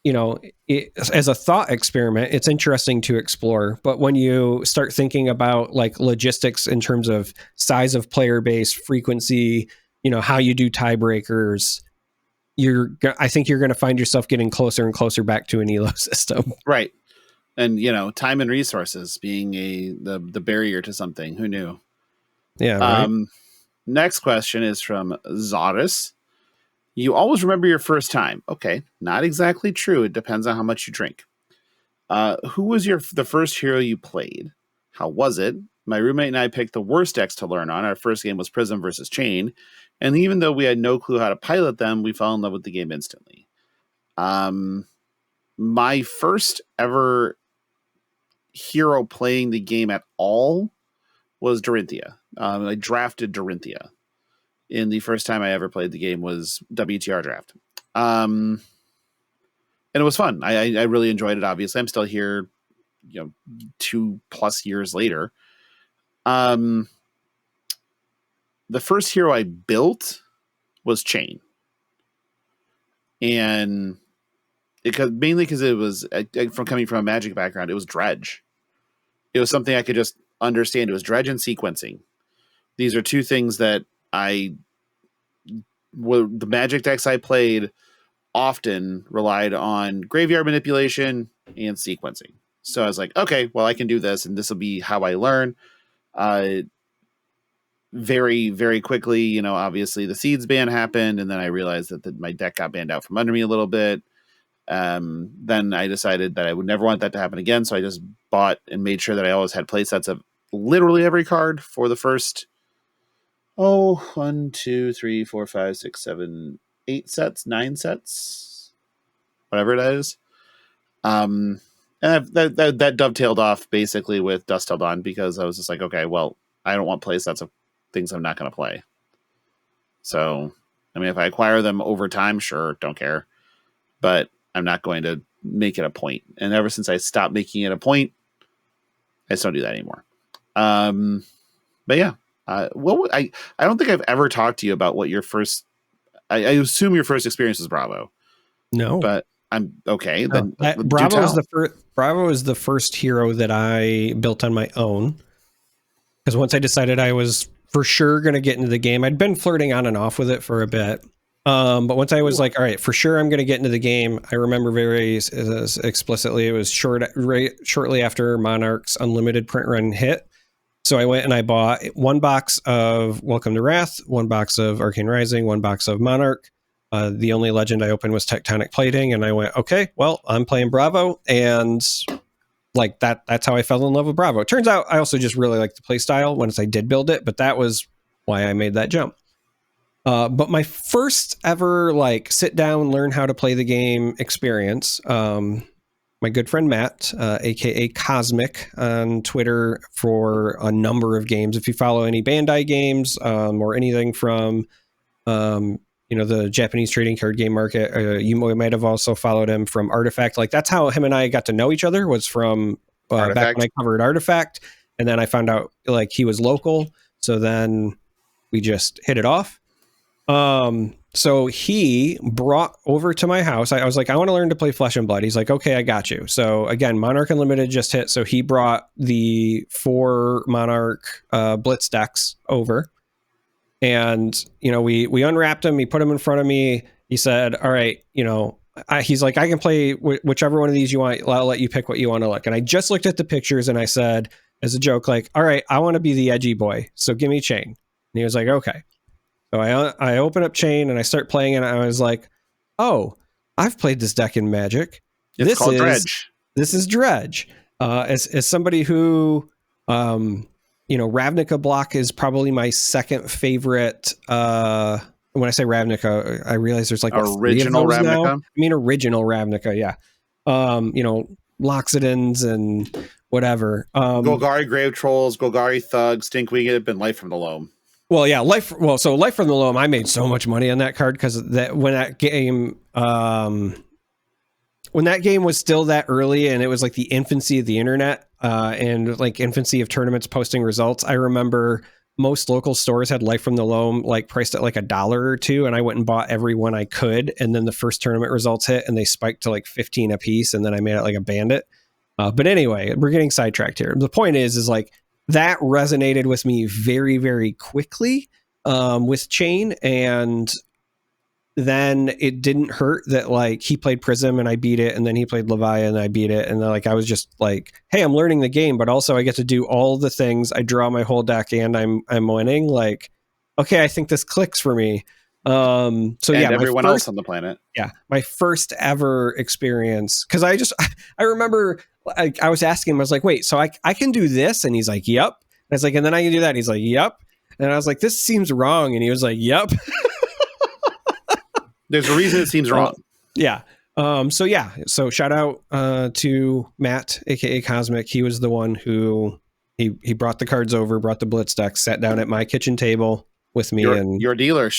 as a thought experiment, it's interesting to explore. But when you start thinking about like logistics in terms of size of player base, frequency, how you do tiebreakers, I think you're going to find yourself getting closer and closer back to an ELO system. Right. And, time and resources being the barrier to something. Who knew? Yeah. Right. Next question is from Zaris. You always remember your first time. Okay. Not exactly true. It depends on how much you drink. Who was the first hero you played? How was it? My roommate and I picked the worst decks to learn on. Our first game was Prism versus Chain. And even though we had no clue how to pilot them, we fell in love with the game instantly. My first ever hero playing the game at all was Dorinthia. I drafted Dorinthia. In the first time I ever played the game was WTR draft. And it was fun. I really enjoyed it, obviously. I'm still here, 2+ years later. The first hero I built was Chain. And mainly because it was from coming from a Magic background, it was Dredge. It was something I could just understand. It was Dredge and sequencing. These are two things that the Magic decks I played often relied on graveyard manipulation and sequencing. So I was like, okay, well, I can do this, and this will be how I learn. Very, very quickly, obviously the Seeds ban happened, and then I realized that my deck got banned out from under me a little bit. Then I decided that I would never want that to happen again, so I just bought and made sure that I always had play sets of literally every card for the first 1, 2, 3, 4, 5, 6, 7, 8 sets, 9 sets, whatever it is. And that dovetailed off basically with Dusk Till Dawn, because I was just like, okay, well, I don't want play sets of things I'm not going to play. So, I mean, if I acquire them over time, sure, don't care. But I'm not going to make it a point. And ever since I stopped making it a point, I just don't do that anymore. But yeah, I don't think I've ever talked to you about what your first. I assume your first experience was Bravo. No, but I'm okay. Then Bravo is the first hero that I built on my own. Because once I decided I was for sure going to get into the game, I'd been flirting on and off with it for a bit. But once I was like, all right, for sure I'm going to get into the game, I remember very explicitly, it was shortly after Monarch's Unlimited print run hit. So I went and I bought 1 box of Welcome to Wrath, 1 box of Arcane Rising, 1 box of Monarch. The only legend I opened was Tectonic Plating, and I went, okay, well, I'm playing Bravo, and like that's how I fell in love with Bravo. It turns out I also just really like the play style once I did build it, but that was why I made that jump. But my first ever sit down, learn how to play the game experience, my good friend Matt, aka Cosmic on Twitter for a number of games. If you follow any Bandai games or anything from the Japanese trading card game market, you might have also followed him from Artifact. That's how him and I got to know each other, was from back when I covered Artifact, and then I found out he was local, so then we just hit it off. So he brought over to my house. I was like, I want to learn to play Flesh and Blood. He's like, okay, I got you. So again, Monarch Unlimited just hit. So he brought the 4 Monarch Blitz decks over, and we unwrapped them. He put them in front of me. He said, all right, he's like, I can play whichever one of these you want. I'll let you pick what you want to look. And I just looked at the pictures and I said, as a joke, like, all right, I want to be the edgy boy. So give me Chain. And he was like, okay. So I open up Chain and I start playing and I was like, oh, I've played this deck in Magic. It's called Dredge. This is Dredge. As somebody who, Ravnica block is probably my second favorite. When I say Ravnica, I realize there's like original Ravnica. Now. I mean, original Ravnica. Yeah. Loxodons and whatever. Golgari Grave Trolls, Golgari Thugs, Stinkwing, and Life from the Loam. Well, yeah, Life from the Loam, I made so much money on that card because when that game was still that early and it was like the infancy of the internet and like infancy of tournaments posting results, I remember most local stores had Life from the Loam like priced at like $1 or $2, and I went and bought every one I could. And then the first tournament results hit and they spiked to like 15 a piece, and then I made it like a bandit. But anyway, we're getting sidetracked here. The point is like that resonated with me very, very quickly with Chain, and then it didn't hurt that like he played Prism and I beat it, and then he played Leviathan and I beat it, and then like I was just like, hey, I'm learning the game, but also I get to do all the things. I draw my whole deck and I'm winning. Like, okay, I think this clicks for me. So yeah, everyone else on the planet. Yeah, my first ever experience, because I remember I was asking him, I was like, wait, so I can do this? And he's like, yep. And I was like, and then I can do that. And he's like, yep. And I was like, this seems wrong. And he was like, yep. There's a reason it seems wrong. Yeah. So shout out to Matt, aka Cosmic. He was the one who he brought the cards over, brought the Blitz deck, sat down at my kitchen table with me. Your dealer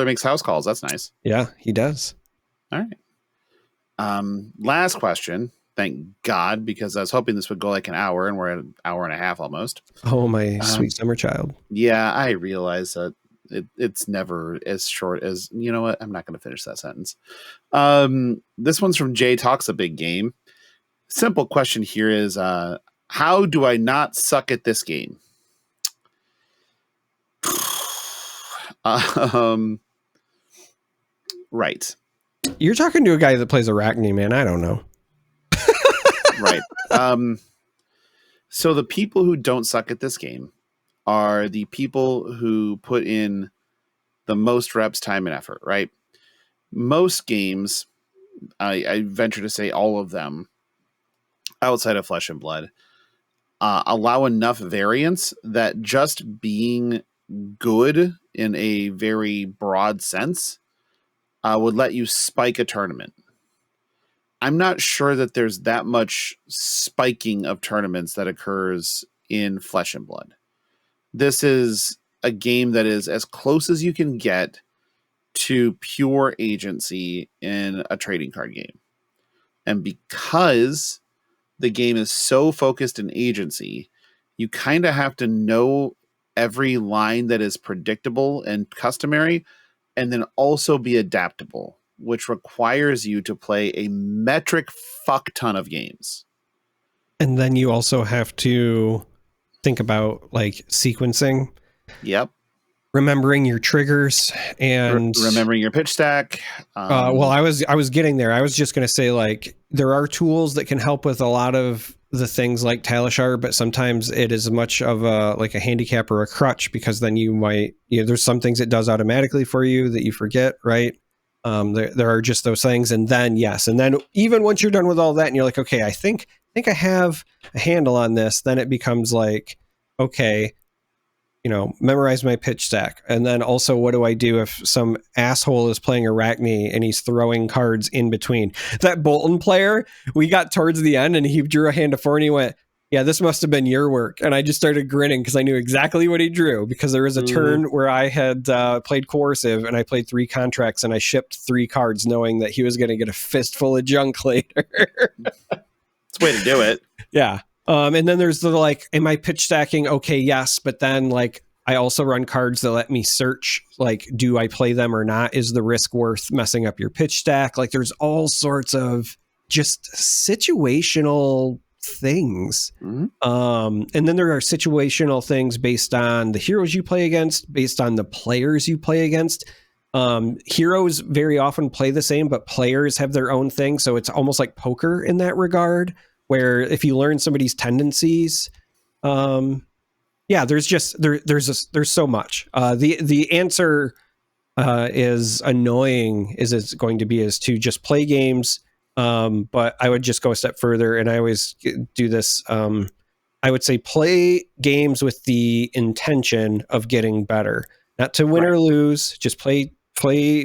makes house calls. That's nice. Yeah, he does. All right. Last question. Thank God, because I was hoping this would go like an hour, and we're at an hour and a half almost. Oh, my sweet summer child. Yeah, I realize that. It's never as short as, you know what? I'm not going to finish that sentence. This one's from Jay Talks a Big Game. Simple question here is, how do I not suck at this game? Right. You're talking to a guy that plays Arachne, man. I don't know. Right. So the people who don't suck at this game are the people who put in the most reps, time, and effort, right? Most games, I venture to say all of them, outside of Flesh and Blood, allow enough variance that just being good in a very broad sense would let you spike a tournament. I'm not sure that there's that much spiking of tournaments that occurs in Flesh and Blood. This is a game that is as close as you can get to pure agency in a trading card game. And because the game is so focused in agency, you kind of have to know every line that is predictable and customary, and then also be adaptable, which requires you to play a metric fuck ton of games. And then you also have to think about like sequencing. Yep. Remembering your triggers and remembering your pitch stack. Well, I was getting there. I was just going to say, like, there are tools that can help with a lot of the things like Talishar, but sometimes it is much of a handicap or a crutch, because then you might, there's some things it does automatically for you that you forget, right? There are just those things. And then, and then even once you're done with all that and you're like, okay, I think I have a handle on this, then it becomes like, okay, memorize my pitch stack. And then also, what do I do if some asshole is playing Arachne and he's throwing cards in between? That Bolton player, we got towards the end and he drew a hand of 4 and he went, yeah, this must have been your work. And I just started grinning because I knew exactly what he drew, because there was a turn where I had played Coercive and I played 3 contracts and I shipped 3 cards knowing that he was going to get a fistful of junk later. It's a way to do it. Yeah. And then there's the like, am I pitch stacking? Okay, yes. But then like, I also run cards that let me search, like, do I play them or not? Is the risk worth messing up your pitch stack? Like, there's all sorts of just situational things. And then there are situational things based on the heroes you play against, based on the players you play against. Heroes very often play the same, but players have their own thing. So it's almost like poker in that regard, where if you learn somebody's tendencies, there's just there's so much. The answer is annoying is going to just play games. But I would just go a step further, and I always do this. I would say play games with the intention of getting better, not to win or lose. Just play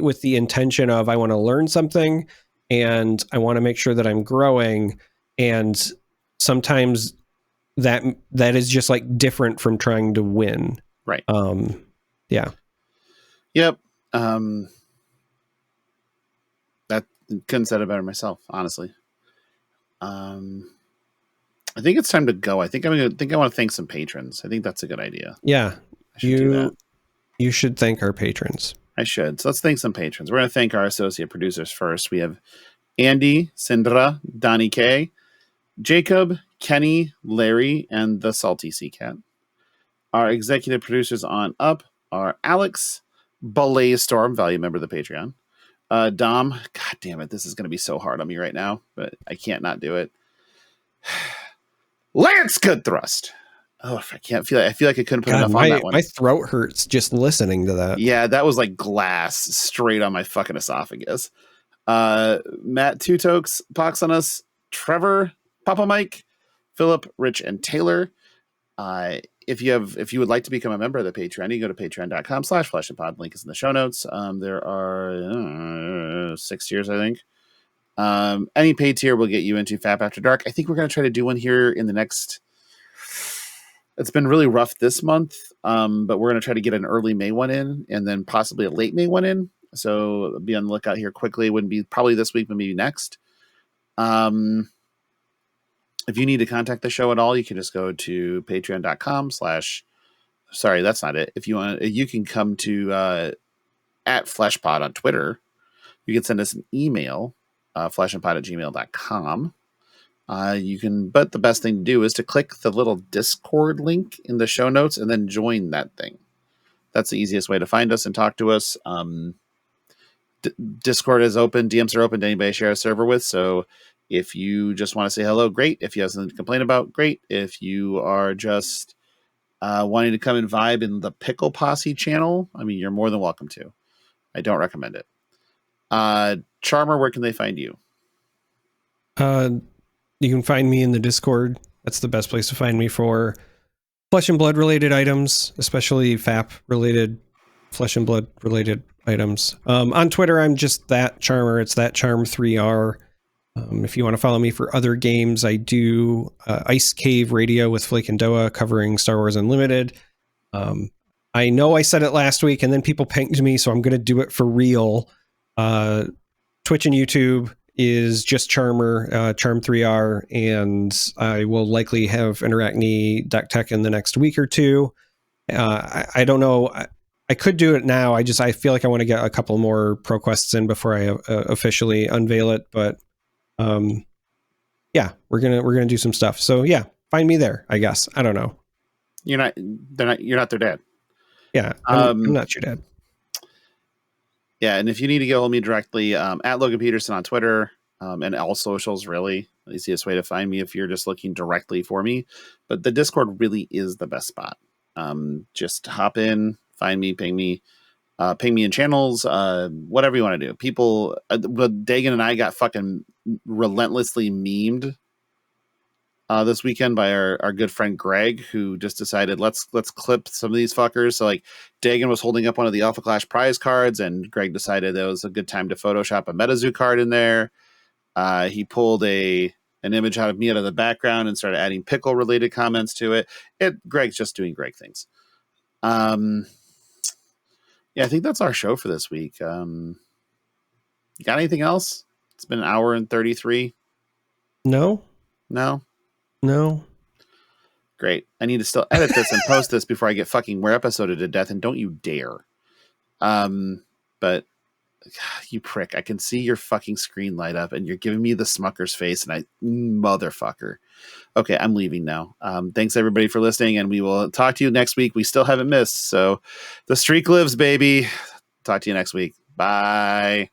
with the intention of I want to learn something, and I want to make sure that I'm growing. And sometimes that is just like different from trying to win. Right. Yeah. Yep. That couldn't said it better myself, honestly. I think it's time to go. I want to thank some patrons. I think that's a good idea. Yeah. I should do that. You should thank our patrons. I should. So let's thank some patrons. We're going to thank our associate producers first. We have Andy, Sindra, Donnie K, Jacob, Kenny, Larry, and the Salty Sea Cat. Our executive producers on up are Alex, Blaze Storm, value member of the Patreon. Dom, god damn it, this is going to be so hard on me right now, but I can't not do it. Lance Good Thrust. Oh, I feel like I couldn't put enough on that one. My throat hurts just listening to that. Yeah, that was like glass straight on my fucking esophagus. Matt Two Tokes, Pox on Us, Trevor, Papa Mike, Philip, Rich, and Taylor. If you would like to become a member of the Patreon, you go to patreon.com/fleshandpod. Link is in the show notes. There are 6 tiers, I think. Any paid tier will get you into FAP After Dark. I think we're going to try to do one here in the next. It's been really rough this month, but we're going to try to get an early May one in, and then possibly a late May one in. So be on the lookout here quickly. It wouldn't be probably this week, but maybe next. If you need to contact the show at all, you can just go to patreon.com/ sorry, that's not it. If you want, you can come to @fleshpod on Twitter. You can send us an email, fleshandpod@gmail.com. But the best thing to do is to click the little Discord link in the show notes and then join that thing. That's the easiest way to find us and talk to us. Discord is open. DMs are open to anybody to share a server with. So if you just want to say hello, great. If you have something to complain about, great. If you are just wanting to come and vibe in the Pickle Posse channel, I mean, you're more than welcome to. I don't recommend it. Charmer, where can they find you? You can find me in the Discord. That's the best place to find me for flesh and blood related items, especially FAP related, flesh and blood related items. On Twitter, I'm just that Charmer. It's that Charm3R. If you want to follow me for other games, I do Ice Cave Radio with Flake and Doa covering Star Wars Unlimited. I know I said it last week and then people pinged me, so I'm going to do it for real. Twitch and YouTube is just Charmer, Charm3R, and I will likely have Interacne Deck Tech in the next week or two. I don't know. I could do it now. I feel like I want to get a couple more pro quests in before I officially unveil it. But yeah, we're gonna do some stuff. So yeah, find me there. I guess. I don't know. You're not their dad. Yeah, I'm not your dad. Yeah, and if you need to get hold of me directly, at Logan Peterson on Twitter, and all socials, really. The easiest way to find me if you're just looking directly for me. But the Discord really is the best spot. Just hop in, find me, ping me in channels, whatever you want to do. People, but Dagan and I got fucking relentlessly memed this weekend by our good friend Greg, who just decided let's clip some of these fuckers. So like Dagan was holding up one of the Alpha Clash prize cards, and Greg decided that it was a good time to Photoshop a MetaZoo card in there. He pulled an image out of me out of the background and started adding pickle related comments to it. Greg's just doing Greg things. Yeah, I think that's our show for this week. You got anything else? It's been an hour and 33. No. Great. I need to still edit this and post this before I get fucking we're episoded to death, and don't you dare. But you prick. I can see your fucking screen light up and you're giving me the Smucker's face, and motherfucker. Okay, I'm leaving now. Thanks everybody for listening, and we will talk to you next week. We still haven't missed, so the streak lives, baby. Talk to you next week. Bye.